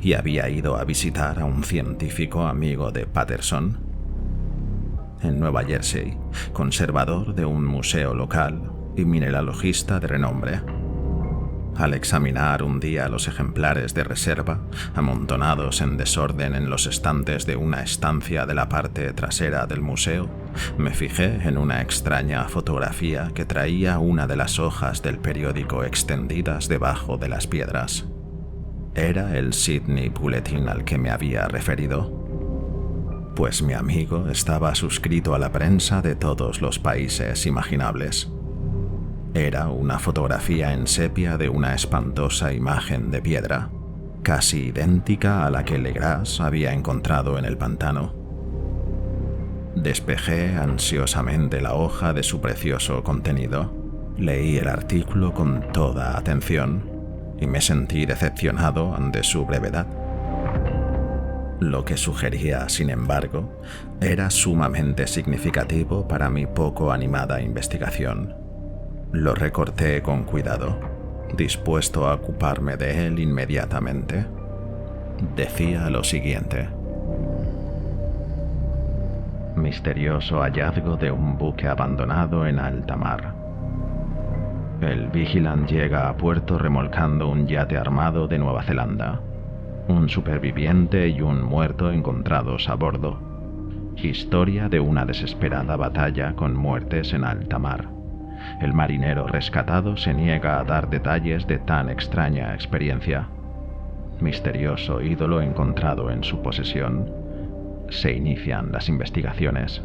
y había ido a visitar a un científico amigo de Patterson, en Nueva Jersey, conservador de un museo local y mineralogista de renombre. Al examinar un día los ejemplares de reserva, amontonados en desorden en los estantes de una estancia de la parte trasera del museo, me fijé en una extraña fotografía que traía una de las hojas del periódico extendidas debajo de las piedras. Era el Sydney Bulletin al que me había referido, pues mi amigo estaba suscrito a la prensa de todos los países imaginables. Era una fotografía en sepia de una espantosa imagen de piedra, casi idéntica a la que Legras había encontrado en el pantano. Despejé ansiosamente la hoja de su precioso contenido, leí el artículo con toda atención y me sentí decepcionado ante su brevedad. Lo que sugería, sin embargo, era sumamente significativo para mi poco animada investigación. Lo recorté con cuidado, dispuesto a ocuparme de él inmediatamente. Decía lo siguiente: misterioso hallazgo de un buque abandonado en alta mar. El Vigilant llega a puerto remolcando un yate armado de Nueva Zelanda. Un superviviente y un muerto encontrados a bordo. Historia de una desesperada batalla con muertes en alta mar. El marinero rescatado se niega a dar detalles de tan extraña experiencia. Misterioso ídolo encontrado en su posesión. Se inician las investigaciones.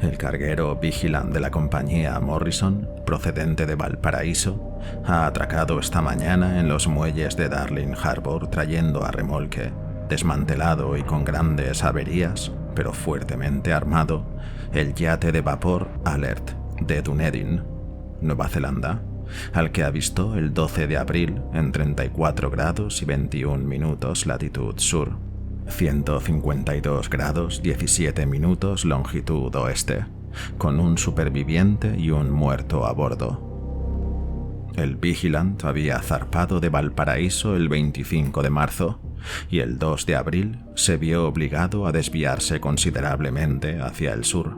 El carguero Vigilant de la compañía Morrison, procedente de Valparaíso, ha atracado esta mañana en los muelles de Darling Harbour trayendo a remolque, desmantelado y con grandes averías, pero fuertemente armado, el yate de vapor Alert de Dunedin, Nueva Zelanda, al que avistó el 12 de abril en 34 grados y 21 minutos latitud sur, 152 grados 17 minutos longitud oeste, con un superviviente y un muerto a bordo. El Vigilant había zarpado de Valparaíso el 25 de marzo y el 2 de abril se vio obligado a desviarse considerablemente hacia el sur,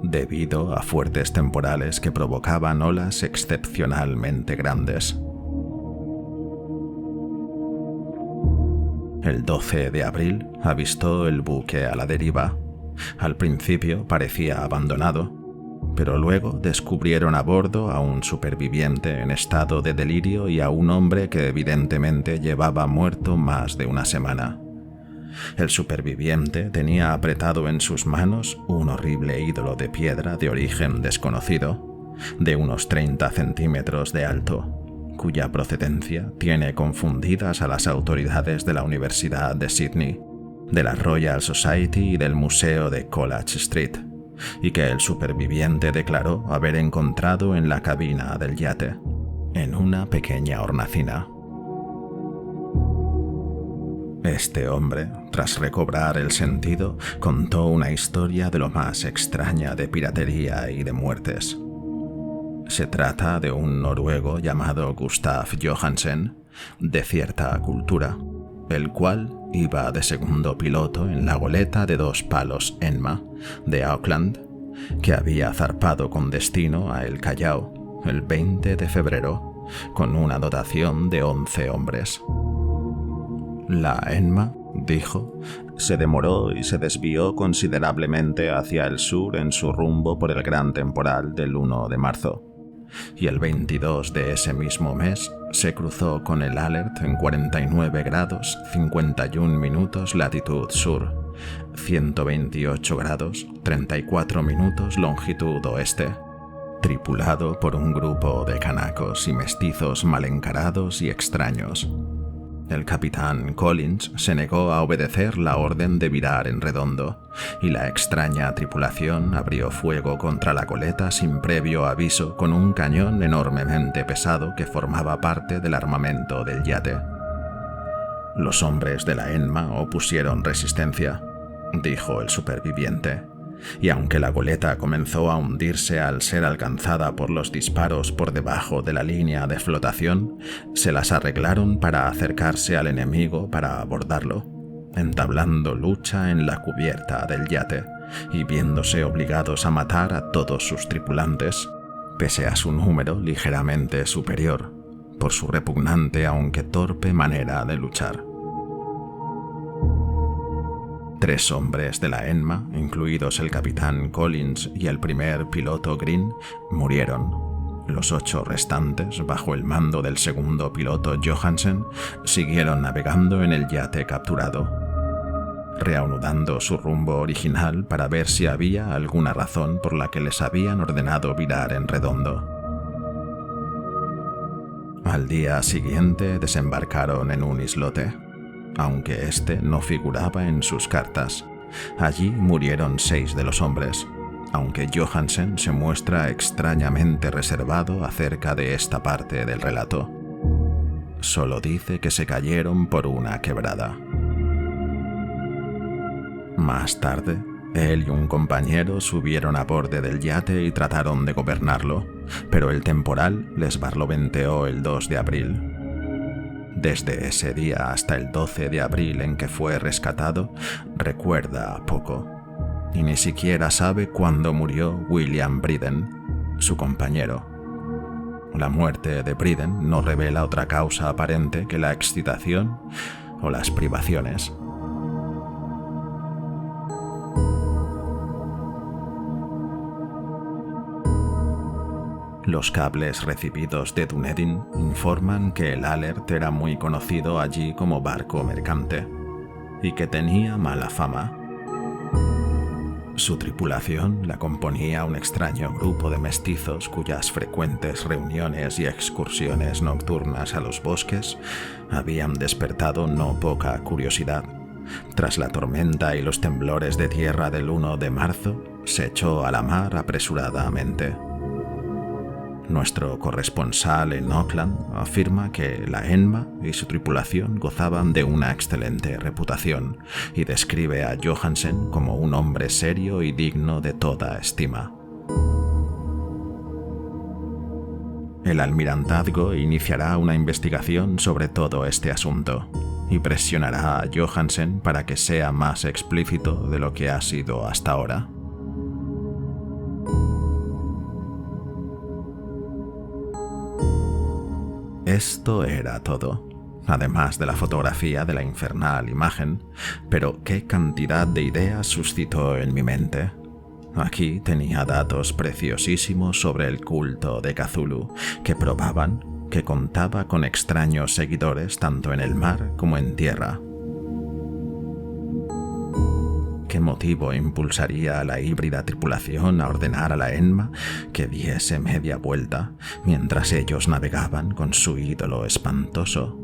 debido a fuertes temporales que provocaban olas excepcionalmente grandes. El 12 de abril avistó el buque a la deriva. Al principio parecía abandonado, pero luego descubrieron a bordo a un superviviente en estado de delirio y a un hombre que evidentemente llevaba muerto más de una semana. El superviviente tenía apretado en sus manos un horrible ídolo de piedra de origen desconocido, de unos 30 centímetros de alto, cuya procedencia tiene confundidas a las autoridades de la Universidad de Sydney, de la Royal Society y del Museo de College Street, y que el superviviente declaró haber encontrado en la cabina del yate, en una pequeña hornacina. Este hombre, tras recobrar el sentido, contó una historia de lo más extraña de piratería y de muertes. Se trata de un noruego llamado Gustav Johansen, de cierta cultura, el cual iba de segundo piloto en la goleta de 2 palos Enma, de Auckland, que había zarpado con destino a El Callao el 20 de febrero, con una dotación de 11 hombres. La Enma, dijo, Se demoró y se desvió considerablemente hacia el sur en su rumbo por el gran temporal del 1 de marzo. Y el 22 de ese mismo mes se cruzó con el Alert en 49 grados 51 minutos latitud sur, 128 grados 34 minutos longitud oeste, tripulado por un grupo de canacos y mestizos mal encarados y extraños. El capitán Collins se negó a obedecer la orden de virar en redondo, y la extraña tripulación abrió fuego contra la goleta sin previo aviso con un cañón enormemente pesado que formaba parte del armamento del yate. Los hombres de la Enma opusieron resistencia, dijo el superviviente, y aunque la goleta comenzó a hundirse al ser alcanzada por los disparos por debajo de la línea de flotación, se las arreglaron para acercarse al enemigo para abordarlo, entablando lucha en la cubierta del yate y viéndose obligados a matar a todos sus tripulantes, pese a su número ligeramente superior, por su repugnante aunque torpe manera de luchar. 3 hombres de la Enma, incluidos el capitán Collins y el primer piloto Green, murieron. Los 8 restantes, bajo el mando del segundo piloto Johansen, siguieron navegando en el yate capturado, reanudando su rumbo original para ver si había alguna razón por la que les habían ordenado virar en redondo. Al día siguiente desembarcaron en un islote, aunque este no figuraba en sus cartas. Allí murieron 6 de los hombres, aunque Johansen se muestra extrañamente reservado acerca de esta parte del relato. Solo dice que se cayeron por una quebrada. Más tarde, él y un compañero subieron a borde del yate y trataron de gobernarlo, pero el temporal les barloventeó el 2 de abril. Desde ese día hasta el 12 de abril en que fue rescatado, recuerda poco, y ni siquiera sabe cuándo murió William Briden, su compañero. La muerte de Briden no revela otra causa aparente que la excitación o las privaciones. Los cables recibidos de Dunedin informan que el Alert era muy conocido allí como barco mercante y que tenía mala fama. Su tripulación la componía un extraño grupo de mestizos cuyas frecuentes reuniones y excursiones nocturnas a los bosques habían despertado no poca curiosidad. Tras la tormenta y los temblores de tierra del 1 de marzo, se echó a la mar apresuradamente. Nuestro corresponsal en Auckland afirma que la Enma y su tripulación gozaban de una excelente reputación y describe a Johansen como un hombre serio y digno de toda estima. El almirantazgo iniciará una investigación sobre todo este asunto y presionará a Johansen para que sea más explícito de lo que ha sido hasta ahora. Esto era todo, además de la fotografía de la infernal imagen, pero qué cantidad de ideas suscitó en mi mente. Aquí tenía datos preciosísimos sobre el culto de Cthulhu, que probaban que contaba con extraños seguidores tanto en el mar como en tierra. ¿Qué motivo impulsaría a la híbrida tripulación a ordenar a la Enma que diese media vuelta mientras ellos navegaban con su ídolo espantoso?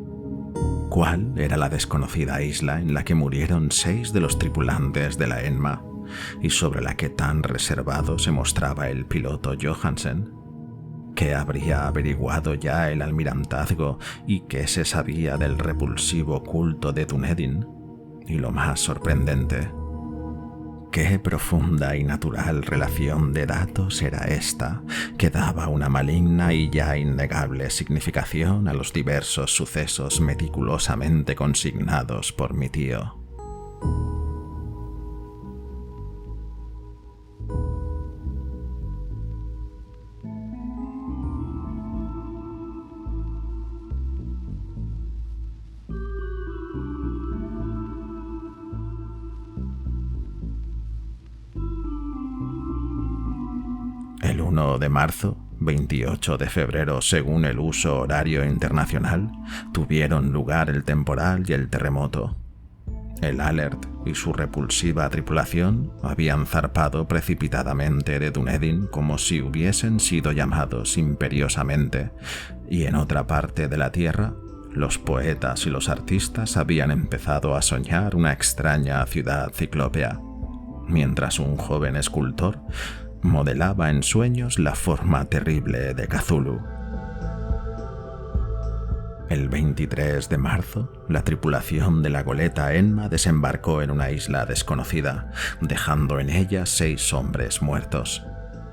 ¿Cuál era la desconocida isla en la que murieron 6 de los tripulantes de la Enma y sobre la que tan reservado se mostraba el piloto Johansen? ¿Qué habría averiguado ya el almirantazgo y qué se sabía del repulsivo culto de Dunedin? Y lo más sorprendente, qué profunda y natural relación de datos era esta, que daba una maligna y ya innegable significación a los diversos sucesos meticulosamente consignados por mi tío. El 1 de marzo, 28 de febrero según el uso horario internacional, tuvieron lugar el temporal y el terremoto. El Alert y su repulsiva tripulación habían zarpado precipitadamente de Dunedin como si hubiesen sido llamados imperiosamente, y en otra parte de la Tierra, los poetas y los artistas habían empezado a soñar una extraña ciudad ciclópea, mientras un joven escultor modelaba en sueños la forma terrible de Cthulhu. El 23 de marzo, la tripulación de la goleta Enma desembarcó en una isla desconocida, dejando en ella 6 hombres muertos.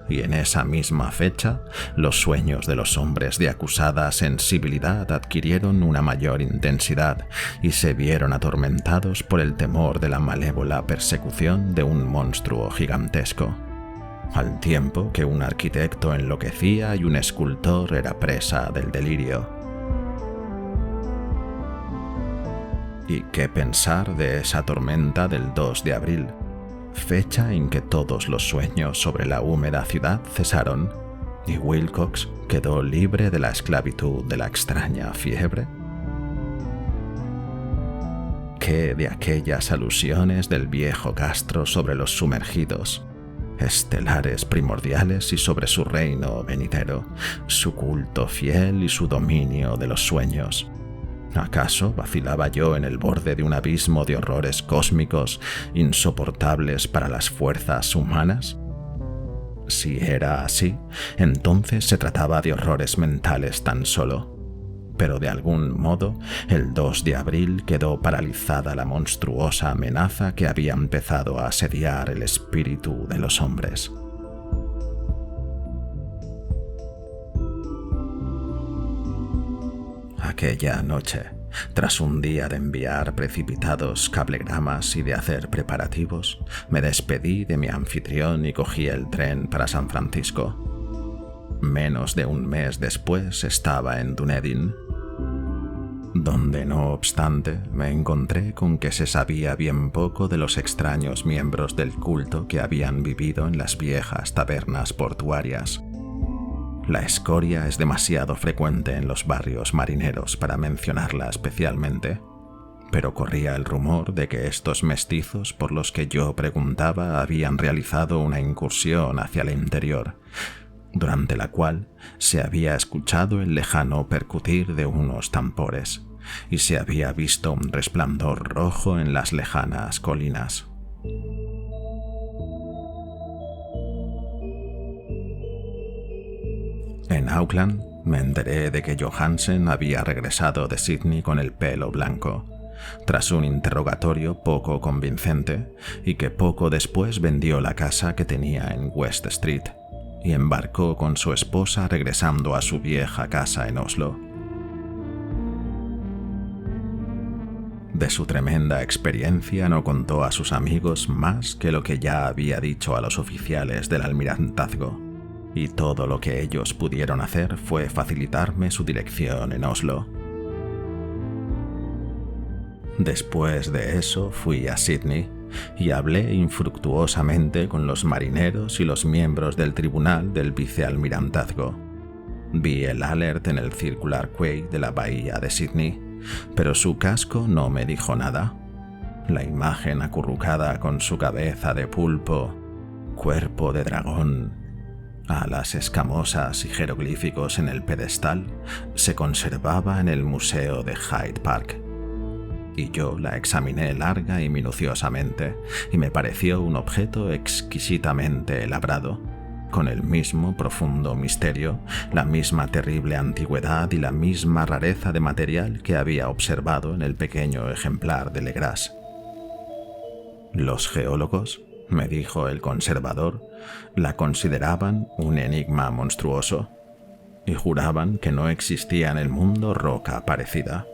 Y en esa misma fecha, los sueños de los hombres de acusada sensibilidad adquirieron una mayor intensidad y se vieron atormentados por el temor de la malévola persecución de un monstruo gigantesco, al tiempo que un arquitecto enloquecía y un escultor era presa del delirio. ¿Y qué pensar de esa tormenta del 2 de abril, fecha en que todos los sueños sobre la húmeda ciudad cesaron y Wilcox quedó libre de la esclavitud de la extraña fiebre? ¿Qué de aquellas alusiones del viejo Castro sobre los sumergidos, estelares primordiales y sobre su reino venidero, su culto fiel y su dominio de los sueños? ¿Acaso vacilaba yo en el borde de un abismo de horrores cósmicos insoportables para las fuerzas humanas? Si era así, entonces se trataba de horrores mentales tan solo. Pero de algún modo, el 2 de abril quedó paralizada la monstruosa amenaza que había empezado a asediar el espíritu de los hombres. Aquella noche, tras un día de enviar precipitados cablegramas y de hacer preparativos, me despedí de mi anfitrión y cogí el tren para San Francisco. Menos de un mes después estaba en Dunedin, donde no obstante me encontré con que se sabía bien poco de los extraños miembros del culto que habían vivido en las viejas tabernas portuarias. La escoria es demasiado frecuente en los barrios marineros para mencionarla especialmente, pero corría el rumor de que estos mestizos por los que yo preguntaba habían realizado una incursión hacia el interior, durante la cual se había escuchado el lejano percutir de unos tambores y se había visto un resplandor rojo en las lejanas colinas. En Auckland me enteré de que Johansen había regresado de Sydney con el pelo blanco, tras un interrogatorio poco convincente, y que poco después vendió la casa que tenía en West Street y embarcó con su esposa regresando a su vieja casa en Oslo. De su tremenda experiencia no contó a sus amigos más que lo que ya había dicho a los oficiales del almirantazgo, y todo lo que ellos pudieron hacer fue facilitarme su dirección en Oslo. Después de eso fui a Sydney y hablé infructuosamente con los marineros y los miembros del tribunal del vicealmirantazgo. Vi el Alert en el Circular Quay de la bahía de Sydney, pero su casco no me dijo nada. La imagen acurrucada con su cabeza de pulpo, cuerpo de dragón, alas escamosas y jeroglíficos en el pedestal se conservaba en el Museo de Hyde Park, y yo la examiné larga y minuciosamente y me pareció un objeto exquisitamente labrado, con el mismo profundo misterio, la misma terrible antigüedad y la misma rareza de material que había observado en el pequeño ejemplar de Legras. Los geólogos, me dijo el conservador, la consideraban un enigma monstruoso y juraban que no existía en el mundo roca parecida.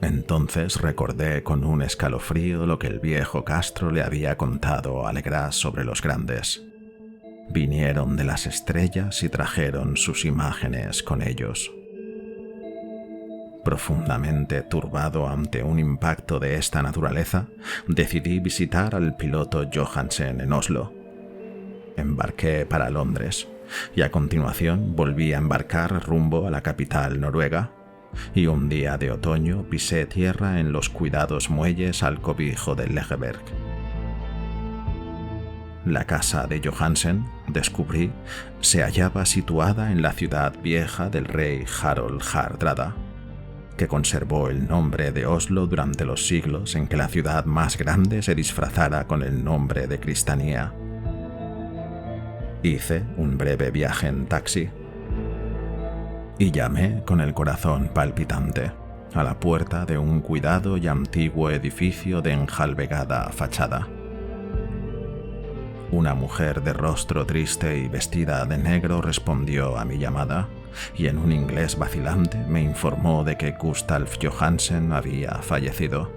Entonces recordé con un escalofrío lo que el viejo Castro le había contado a Legras sobre los grandes. Vinieron de las estrellas y trajeron sus imágenes con ellos. Profundamente turbado ante un impacto de esta naturaleza, decidí visitar al piloto Johansen en Oslo. Embarqué para Londres y a continuación volví a embarcar rumbo a la capital noruega, y un día de otoño pisé tierra en los cuidados muelles al cobijo de Legeberg. La casa de Johansen, descubrí, se hallaba situada en la ciudad vieja del rey Harald Hardrada, que conservó el nombre de Oslo durante los siglos en que la ciudad más grande se disfrazara con el nombre de Cristianía. Hice un breve viaje en taxi y llamé con el corazón palpitante a la puerta de un cuidado y antiguo edificio de enjalbegada fachada. Una mujer de rostro triste y vestida de negro respondió a mi llamada y en un inglés vacilante me informó de que Gustav Johansen había fallecido.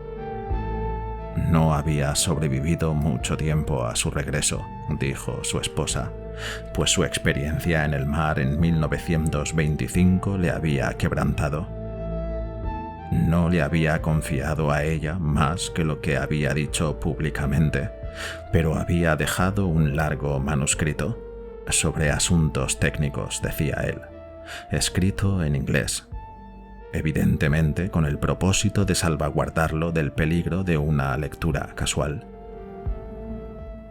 No había sobrevivido mucho tiempo a su regreso, dijo su esposa, pues su experiencia en el mar en 1925 le había quebrantado. No le había confiado a ella más que lo que había dicho públicamente, pero había dejado un largo manuscrito sobre asuntos técnicos, decía él, escrito en inglés, evidentemente con el propósito de salvaguardarlo del peligro de una lectura casual.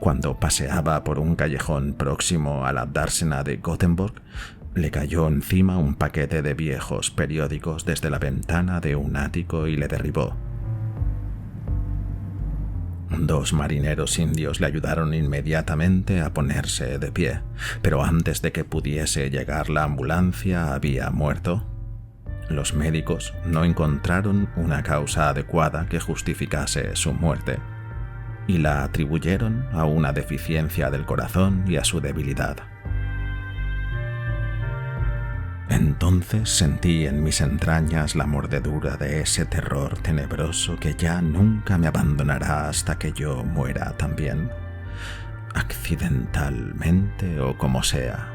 Cuando paseaba por un callejón próximo a la dársena de Gothenburg, le cayó encima un paquete de viejos periódicos desde la ventana de un ático y le derribó. 2 marineros indios le ayudaron inmediatamente a ponerse de pie, pero antes de que pudiese llegar la ambulancia había muerto. Los médicos no encontraron una causa adecuada que justificase su muerte y la atribuyeron a una deficiencia del corazón y a su debilidad. Entonces sentí en mis entrañas la mordedura de ese terror tenebroso que ya nunca me abandonará hasta que yo muera también, accidentalmente o como sea.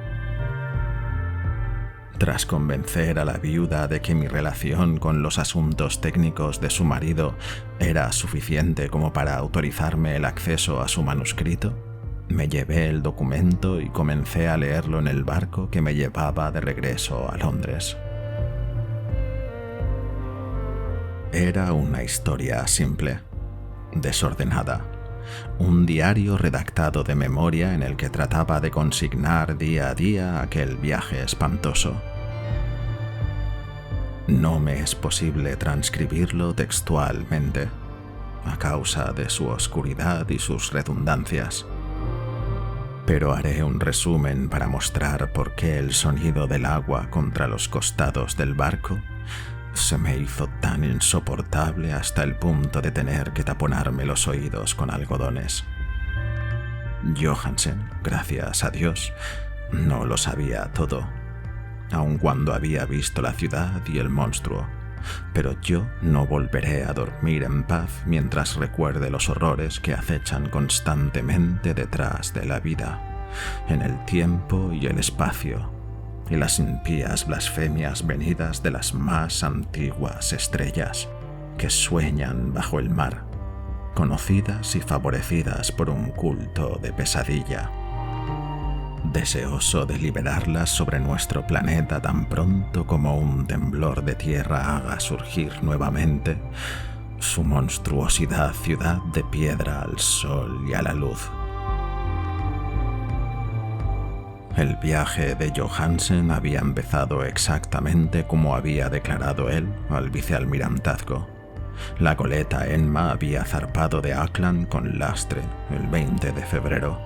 Tras convencer a la viuda de que mi relación con los asuntos técnicos de su marido era suficiente como para autorizarme el acceso a su manuscrito, me llevé el documento y comencé a leerlo en el barco que me llevaba de regreso a Londres. Era una historia simple, desordenada, un diario redactado de memoria en el que trataba de consignar día a día aquel viaje espantoso. No me es posible transcribirlo textualmente, a causa de su oscuridad y sus redundancias, pero haré un resumen para mostrar por qué el sonido del agua contra los costados del barco se me hizo tan insoportable hasta el punto de tener que taponarme los oídos con algodones. Johansen, gracias a Dios, no lo sabía todo, aun cuando había visto la ciudad y el monstruo, pero yo no volveré a dormir en paz mientras recuerde los horrores que acechan constantemente detrás de la vida, en el tiempo y el espacio, y las impías blasfemias venidas de las más antiguas estrellas que sueñan bajo el mar, conocidas y favorecidas por un culto de pesadilla, deseoso de liberarlas sobre nuestro planeta tan pronto como un temblor de tierra haga surgir nuevamente su monstruosidad ciudad de piedra al sol y a la luz. El viaje de Johansen había empezado exactamente como había declarado él al vicealmirantazgo. La goleta Enma había zarpado de Auckland con lastre el 20 de febrero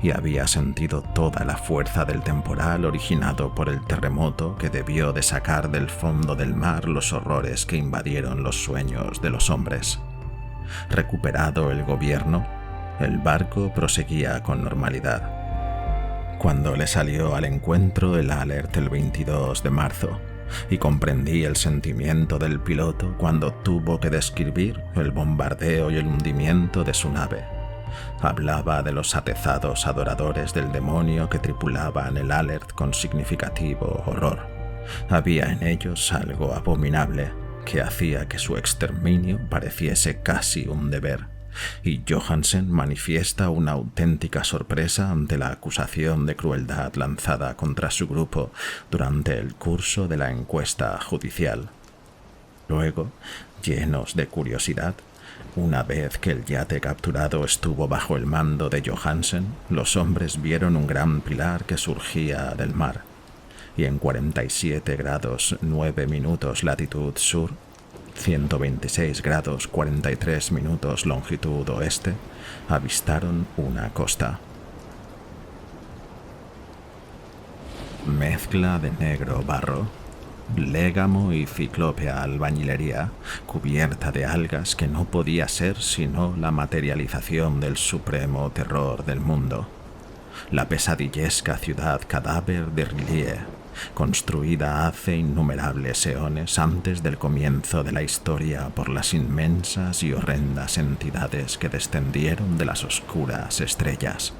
y había sentido toda la fuerza del temporal originado por el terremoto que debió de sacar del fondo del mar los horrores que invadieron los sueños de los hombres. Recuperado el gobierno, el barco proseguía con normalidad. Cuando le salió al encuentro el Alert el 22 de marzo, y comprendí el sentimiento del piloto cuando tuvo que describir el bombardeo y el hundimiento de su nave. Hablaba de los atezados adoradores del demonio que tripulaban el Alert con significativo horror. Había en ellos algo abominable que hacía que su exterminio pareciese casi un deber, y Johansen manifiesta una auténtica sorpresa ante la acusación de crueldad lanzada contra su grupo durante el curso de la encuesta judicial. Luego, llenos de curiosidad, una vez que el yate capturado estuvo bajo el mando de Johansen, los hombres vieron un gran pilar que surgía del mar, y en 47 grados 9 minutos latitud sur, 126 grados 43 minutos longitud oeste, avistaron una costa. Mezcla de negro barro, légamo y ciclópea albañilería cubierta de algas que no podía ser sino la materialización del supremo terror del mundo, la pesadillesca ciudad cadáver de R'lyeh, construida hace innumerables eones antes del comienzo de la historia por las inmensas y horrendas entidades que descendieron de las oscuras estrellas.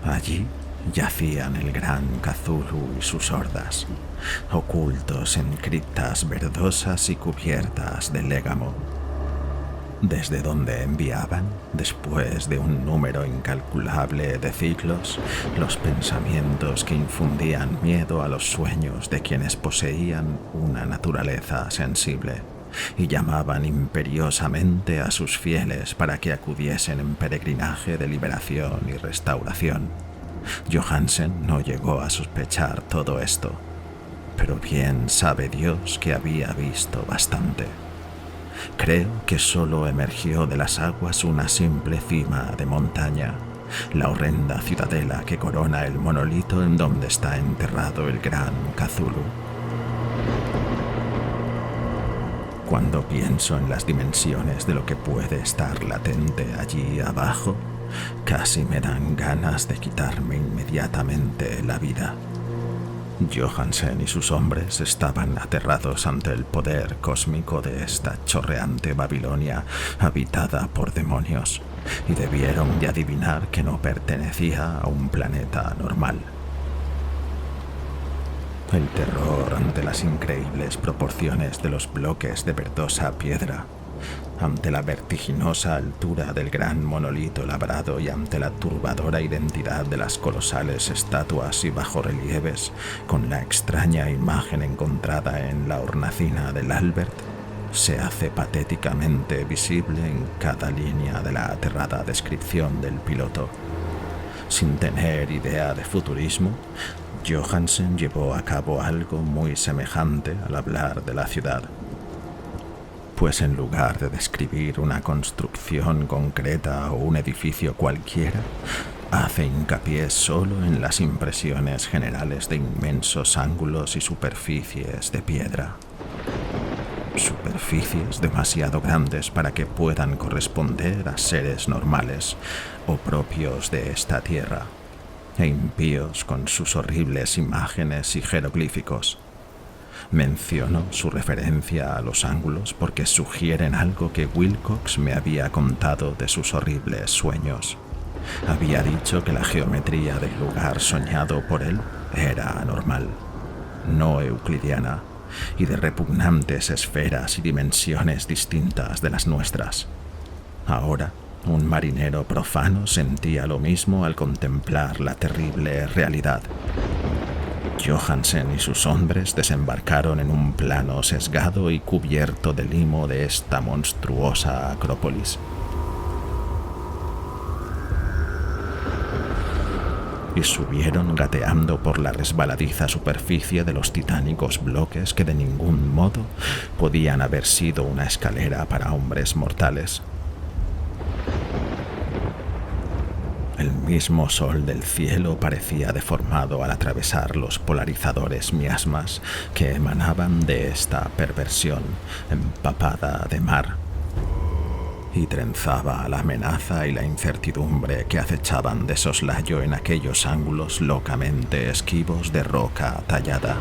Allí yacían el gran Cthulhu y sus hordas, ocultos en criptas verdosas y cubiertas de légamo, desde donde enviaban, después de un número incalculable de ciclos, los pensamientos que infundían miedo a los sueños de quienes poseían una naturaleza sensible, y llamaban imperiosamente a sus fieles para que acudiesen en peregrinaje de liberación y restauración. Johansen no llegó a sospechar todo esto, pero bien sabe Dios que había visto bastante. Creo que solo emergió de las aguas una simple cima de montaña, la horrenda ciudadela que corona el monolito en donde está enterrado el gran Cthulhu. Cuando pienso en las dimensiones de lo que puede estar latente allí abajo, casi me dan ganas de quitarme inmediatamente la vida. Johansen y sus hombres estaban aterrados ante el poder cósmico de esta chorreante Babilonia habitada por demonios, y debieron de adivinar que no pertenecía a un planeta normal. El terror ante las increíbles proporciones de los bloques de verdosa piedra, ante la vertiginosa altura del gran monolito labrado y ante la turbadora identidad de las colosales estatuas y bajorrelieves con la extraña imagen encontrada en la hornacina del Albert, se hace patéticamente visible en cada línea de la aterrada descripción del piloto. Sin tener idea de futurismo, Johansen llevó a cabo algo muy semejante al hablar de la ciudad, pues en lugar de describir una construcción concreta o un edificio cualquiera, hace hincapié solo en las impresiones generales de inmensos ángulos y superficies de piedra. Superficies demasiado grandes para que puedan corresponder a seres normales o propios de esta tierra, e impíos con sus horribles imágenes y jeroglíficos. Menciono su referencia a los ángulos porque sugieren algo que Wilcox me había contado de sus horribles sueños. Había dicho que la geometría del lugar soñado por él era anormal, no euclidiana, y de repugnantes esferas y dimensiones distintas de las nuestras. Ahora, un marinero profano sentía lo mismo al contemplar la terrible realidad. Johansen y sus hombres desembarcaron en un plano sesgado y cubierto de limo de esta monstruosa acrópolis. Y subieron gateando por la resbaladiza superficie de los titánicos bloques que de ningún modo podían haber sido una escalera para hombres mortales. El mismo sol del cielo parecía deformado al atravesar los polarizadores miasmas que emanaban de esta perversión empapada de mar, y trenzaba la amenaza y la incertidumbre que acechaban de soslayo en aquellos ángulos locamente esquivos de roca tallada,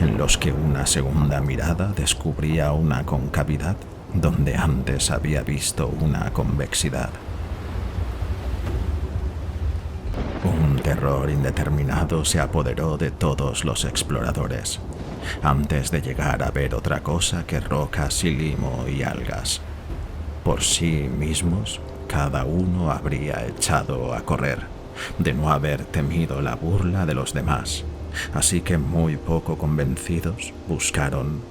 en los que una segunda mirada descubría una concavidad donde antes había visto una convexidad. Un terror indeterminado se apoderó de todos los exploradores, antes de llegar a ver otra cosa que rocas y limo y algas. Por sí mismos, cada uno habría echado a correr, de no haber temido la burla de los demás, así que muy poco convencidos buscaron,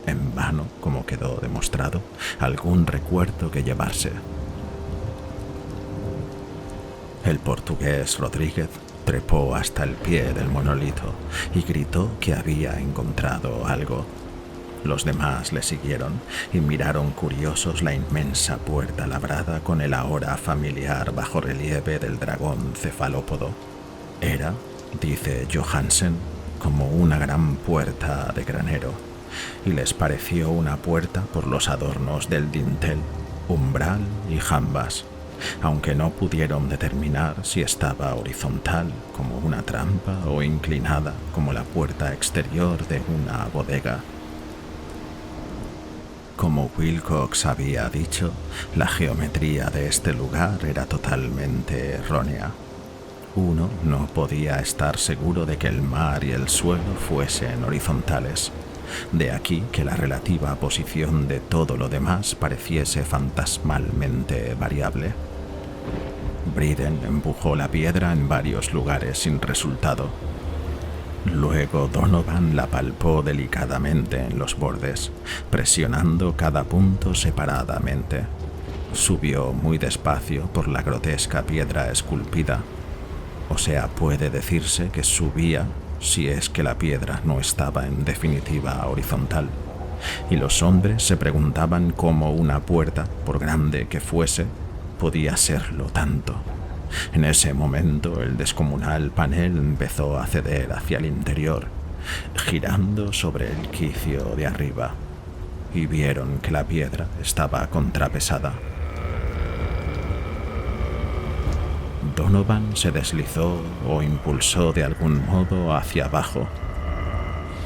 en vano como quedó demostrado, algún recuerdo que llevarse. El portugués Rodríguez trepó hasta el pie del monolito y gritó que había encontrado algo. Los demás le siguieron y miraron curiosos la inmensa puerta labrada con el ahora familiar bajorrelieve del dragón cefalópodo. Era, dice Johansen, como una gran puerta de granero, y les pareció una puerta por los adornos del dintel, umbral y jambas, aunque no pudieron determinar si estaba horizontal como una trampa o inclinada como la puerta exterior de una bodega. Como Wilcox había dicho, la geometría de este lugar era totalmente errónea. Uno no podía estar seguro de que el mar y el suelo fuesen horizontales. De aquí que la relativa posición de todo lo demás pareciese fantasmalmente variable. Briden empujó la piedra en varios lugares sin resultado. Luego Donovan la palpó delicadamente en los bordes, presionando cada punto separadamente. Subió muy despacio por la grotesca piedra esculpida. O sea, puede decirse que subía si es que la piedra no estaba en definitiva horizontal. Y los hombres se preguntaban cómo una puerta, por grande que fuese, podía serlo tanto. En ese momento el descomunal panel empezó a ceder hacia el interior, girando sobre el quicio de arriba, y vieron que la piedra estaba contrapesada. Donovan se deslizó o impulsó de algún modo hacia abajo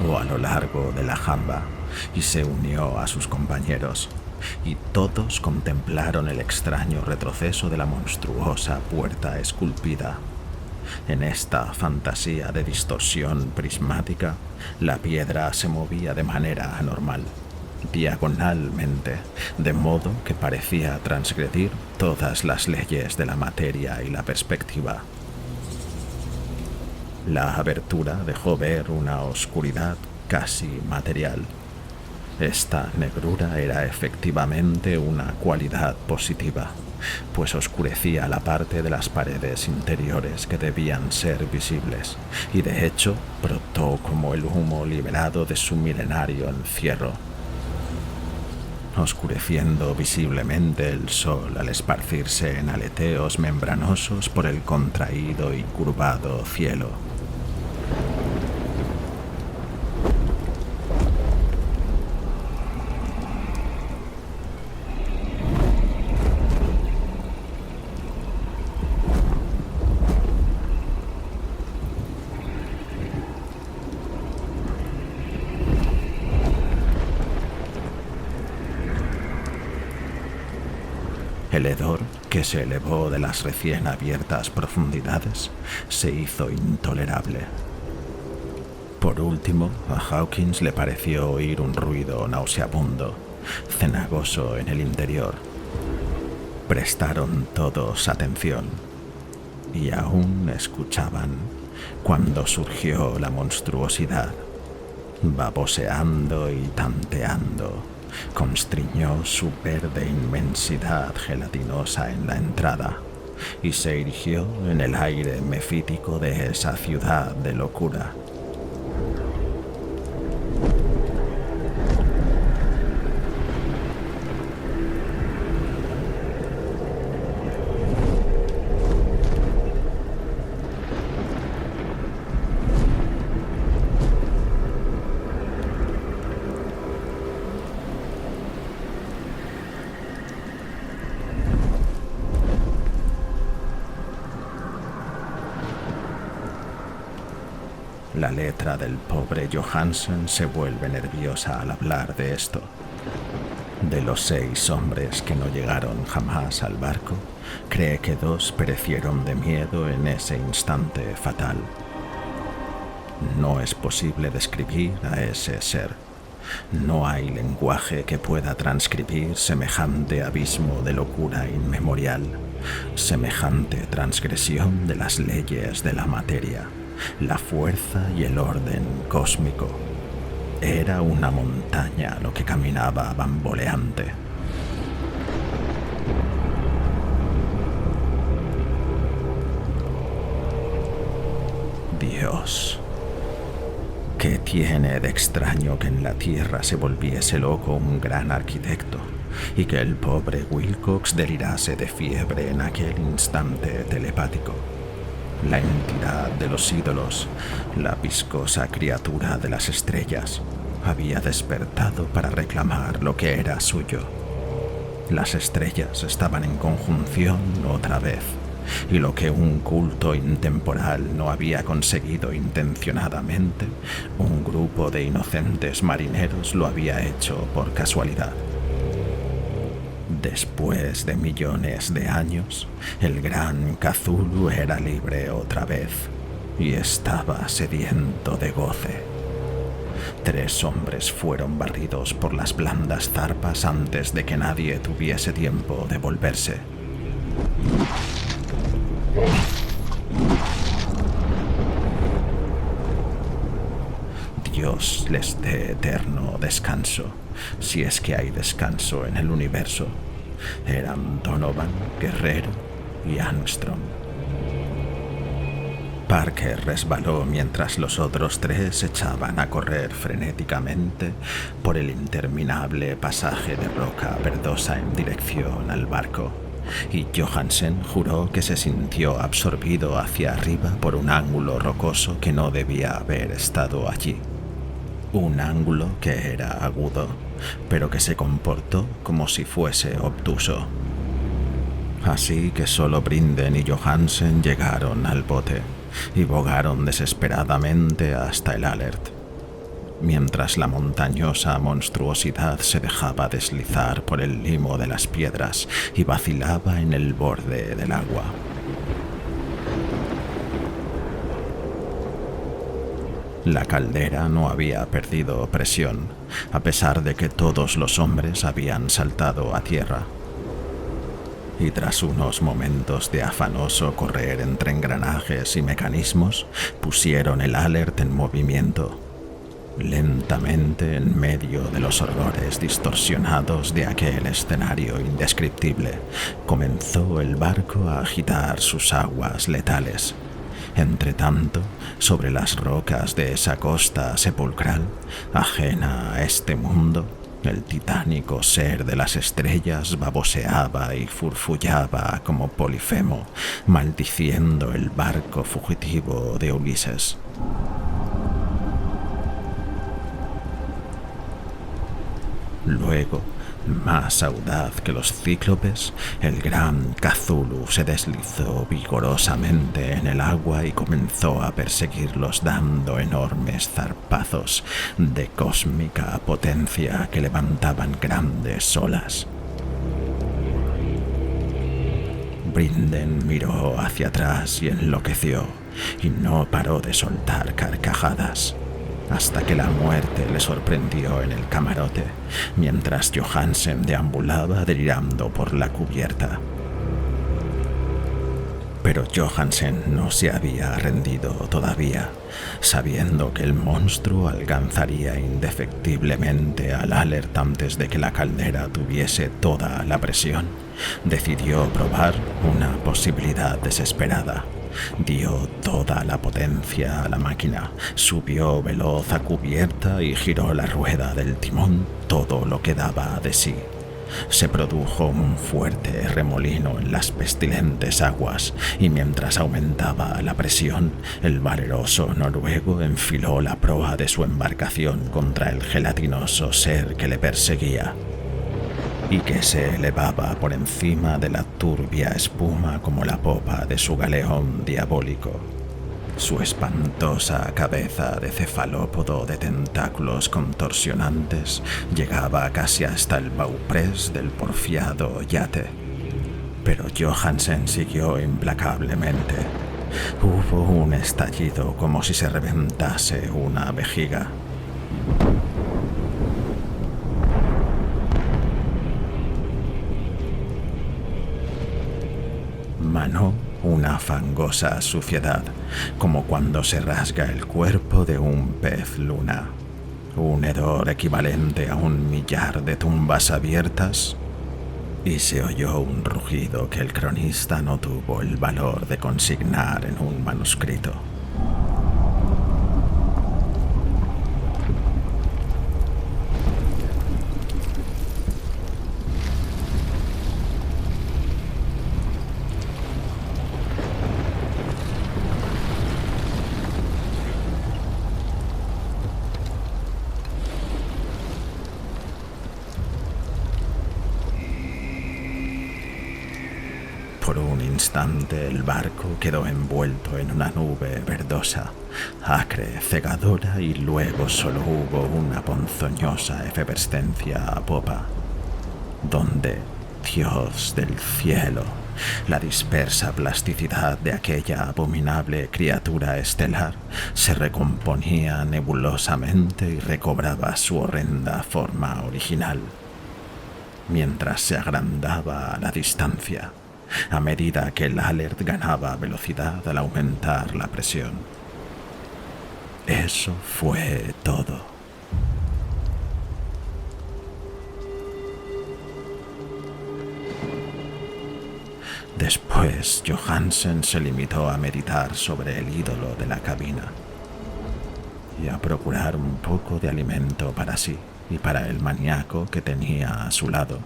o a lo largo de la jamba y se unió a sus compañeros, y todos contemplaron el extraño retroceso de la monstruosa puerta esculpida. En esta fantasía de distorsión prismática, la piedra se movía de manera anormal, diagonalmente, de modo que parecía transgredir todas las leyes de la materia y la perspectiva. La abertura dejó ver una oscuridad casi material. Esta negrura era efectivamente una cualidad positiva, pues oscurecía la parte de las paredes interiores que debían ser visibles, y de hecho brotó como el humo liberado de su milenario encierro, oscureciendo visiblemente el sol al esparcirse en aleteos membranosos por el contraído y curvado cielo. El hedor que se elevó de las recién abiertas profundidades se hizo intolerable. Por último, a Hawkins le pareció oír un ruido nauseabundo, cenagoso en el interior. Prestaron todos atención y aún escuchaban cuando surgió la monstruosidad, baboseando y tanteando. Constriñó su verde inmensidad gelatinosa en la entrada y se erigió en el aire mefítico de esa ciudad de locura. La letra del pobre Johansen se vuelve nerviosa al hablar de esto. De los 6 hombres que no llegaron jamás al barco, cree que 2 perecieron de miedo en ese instante fatal. No es posible describir a ese ser. No hay lenguaje que pueda transcribir semejante abismo de locura inmemorial, semejante transgresión de las leyes de la materia, la fuerza y el orden cósmico. Era una montaña lo que caminaba bamboleante. Dios. ¿Qué tiene de extraño que en la Tierra se volviese loco un gran arquitecto y que el pobre Wilcox delirase de fiebre en aquel instante telepático? La entidad de los ídolos, la viscosa criatura de las estrellas, había despertado para reclamar lo que era suyo. Las estrellas estaban en conjunción otra vez, y lo que un culto intemporal no había conseguido intencionadamente, un grupo de inocentes marineros lo había hecho por casualidad. Después de millones de años, el gran Cthulhu era libre otra vez y estaba sediento de goce. 3 hombres fueron barridos por las blandas zarpas antes de que nadie tuviese tiempo de volverse. Dios les dé eterno descanso, si es que hay descanso en el universo. Eran Donovan, Guerrero y Armstrong. Parker resbaló mientras los otros 3 echaban a correr frenéticamente por el interminable pasaje de roca verdosa en dirección al barco, y Johansen juró que se sintió absorbido hacia arriba por un ángulo rocoso que no debía haber estado allí. Un ángulo que era agudo, pero que se comportó como si fuese obtuso. Así que solo Brinden y Johansen llegaron al bote y bogaron desesperadamente hasta el Alert, mientras la montañosa monstruosidad se dejaba deslizar por el limo de las piedras y vacilaba en el borde del agua. La caldera no había perdido presión, a pesar de que todos los hombres habían saltado a tierra. Y tras unos momentos de afanoso correr entre engranajes y mecanismos, pusieron el Alert en movimiento. Lentamente, en medio de los horrores distorsionados de aquel escenario indescriptible, comenzó el barco a agitar sus aguas letales. Entretanto, sobre las rocas de esa costa sepulcral, ajena a este mundo, el titánico ser de las estrellas baboseaba y furfullaba como Polifemo, maldiciendo el barco fugitivo de Ulises. Luego, más audaz que los cíclopes, el gran Cthulhu se deslizó vigorosamente en el agua y comenzó a perseguirlos dando enormes zarpazos de cósmica potencia que levantaban grandes olas. Brinden miró hacia atrás y enloqueció, y no paró de soltar carcajadas, hasta que la muerte le sorprendió en el camarote, mientras Johansen deambulaba delirando por la cubierta. Pero Johansen no se había rendido todavía, sabiendo que el monstruo alcanzaría indefectiblemente al Alert antes de que la caldera tuviese toda la presión. Decidió probar una posibilidad desesperada. Dio toda la potencia a la máquina, subió veloz a cubierta y giró la rueda del timón todo lo que daba de sí. Se produjo un fuerte remolino en las pestilentes aguas y mientras aumentaba la presión, el valeroso noruego enfiló la proa de su embarcación contra el gelatinoso ser que le perseguía y que se elevaba por encima de la turbia espuma como la popa de su galeón diabólico. Su espantosa cabeza de cefalópodo de tentáculos contorsionantes llegaba casi hasta el bauprés del porfiado yate. Pero Johansen siguió implacablemente. Hubo un estallido como si se reventase una vejiga. Manó una fangosa suciedad, como cuando se rasga el cuerpo de un pez luna. Un hedor equivalente a 1.000.000 de tumbas abiertas, y se oyó un rugido que el cronista no tuvo el valor de consignar en un manuscrito. Por un instante el barco quedó envuelto en una nube verdosa, acre, cegadora, y luego solo hubo una ponzoñosa efervescencia a popa, donde, Dios del cielo, la dispersa plasticidad de aquella abominable criatura estelar se recomponía nebulosamente y recobraba su horrenda forma original, mientras se agrandaba a la distancia, a medida que el Alert ganaba velocidad al aumentar la presión. Eso fue todo. Después, Johansen se limitó a meditar sobre el ídolo de la cabina y a procurar un poco de alimento para sí y para el maníaco que tenía a su lado.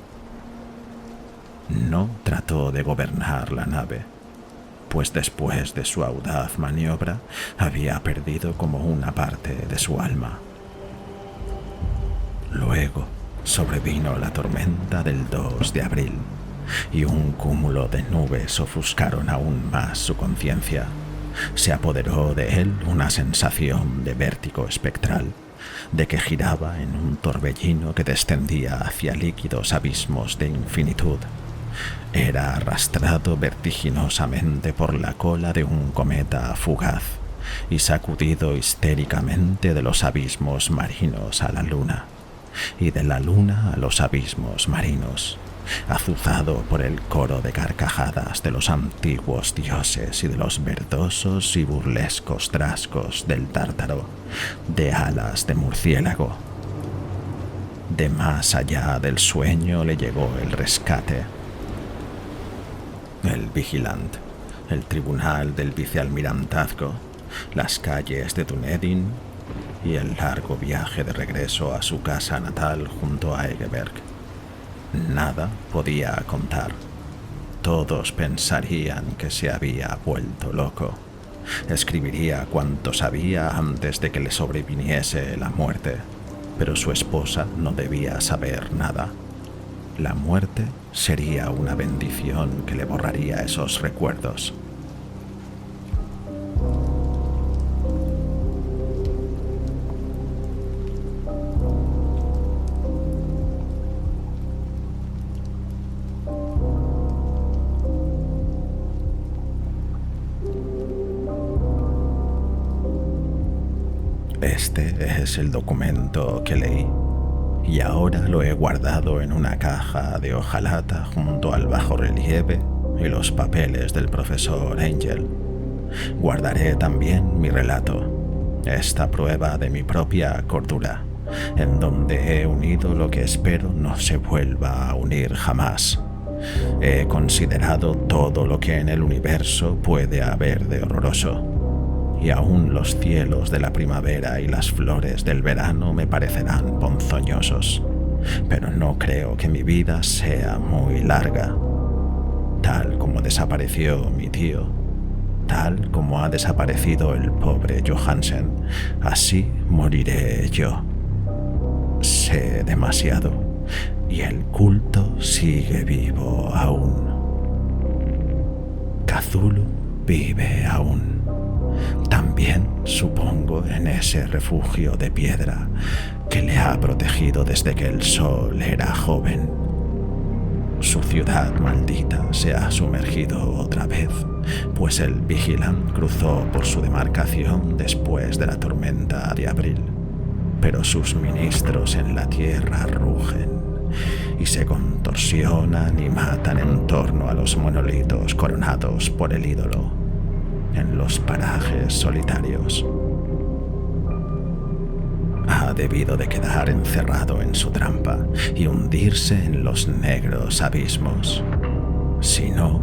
No trató de gobernar la nave, pues después de su audaz maniobra había perdido como una parte de su alma. Luego sobrevino la tormenta del 2 de abril y un cúmulo de nubes ofuscaron aún más su conciencia. Se apoderó de él una sensación de vértigo espectral, de que giraba en un torbellino que descendía hacia líquidos abismos de infinitud. Era arrastrado vertiginosamente por la cola de un cometa fugaz y sacudido histéricamente de los abismos marinos a la luna, y de la luna a los abismos marinos, azuzado por el coro de carcajadas de los antiguos dioses y de los verdosos y burlescos trascos del tártaro, de alas de murciélago. De más allá del sueño le llegó el rescate. El Vigilant, el tribunal del vicealmirantazgo, las calles de Dunedin y el largo viaje de regreso a su casa natal junto a Egeberg. Nada podía contar. Todos pensarían que se había vuelto loco. Escribiría cuanto sabía antes de que le sobreviniese la muerte, pero su esposa no debía saber nada. La muerte sería una bendición que le borraría esos recuerdos. Este es el documento que leí, y ahora lo he guardado en una caja de hojalata junto al bajorrelieve y los papeles del profesor Angel. Guardaré también mi relato, esta prueba de mi propia cordura, en donde he unido lo que espero no se vuelva a unir jamás. He considerado todo lo que en el universo puede haber de horroroso, y aún los cielos de la primavera y las flores del verano me parecerán ponzoñosos, pero no creo que mi vida sea muy larga. Tal como desapareció mi tío, tal como ha desaparecido el pobre Johansen, así moriré yo. Sé demasiado, y el culto sigue vivo aún. Cthulhu vive aún. también, supongo, en ese refugio de piedra que le ha protegido desde que el sol era joven. Su ciudad maldita se ha sumergido otra vez, pues el Vigilant cruzó por su demarcación después de la tormenta de abril. Pero sus ministros en la tierra rugen y se contorsionan y matan en torno a los monolitos coronados por el ídolo, en los parajes solitarios. Ha debido de quedar encerrado en su trampa y hundirse en los negros abismos. Si no,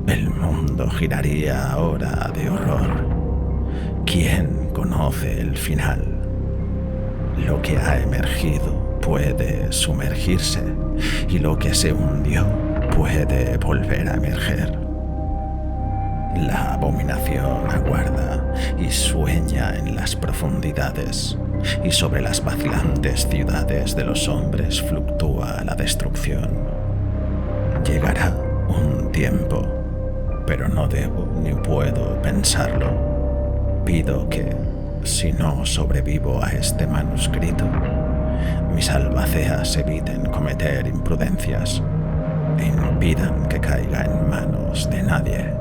el mundo giraría ahora de horror. ¿Quién conoce el final? Lo que ha emergido puede sumergirse y lo que se hundió puede volver a emerger. La abominación aguarda y sueña en las profundidades, y sobre las vacilantes ciudades de los hombres fluctúa la destrucción. Llegará un tiempo, pero no debo ni puedo pensarlo. Pido que, si no sobrevivo a este manuscrito, mis albaceas eviten cometer imprudencias e impidan que caiga en manos de nadie.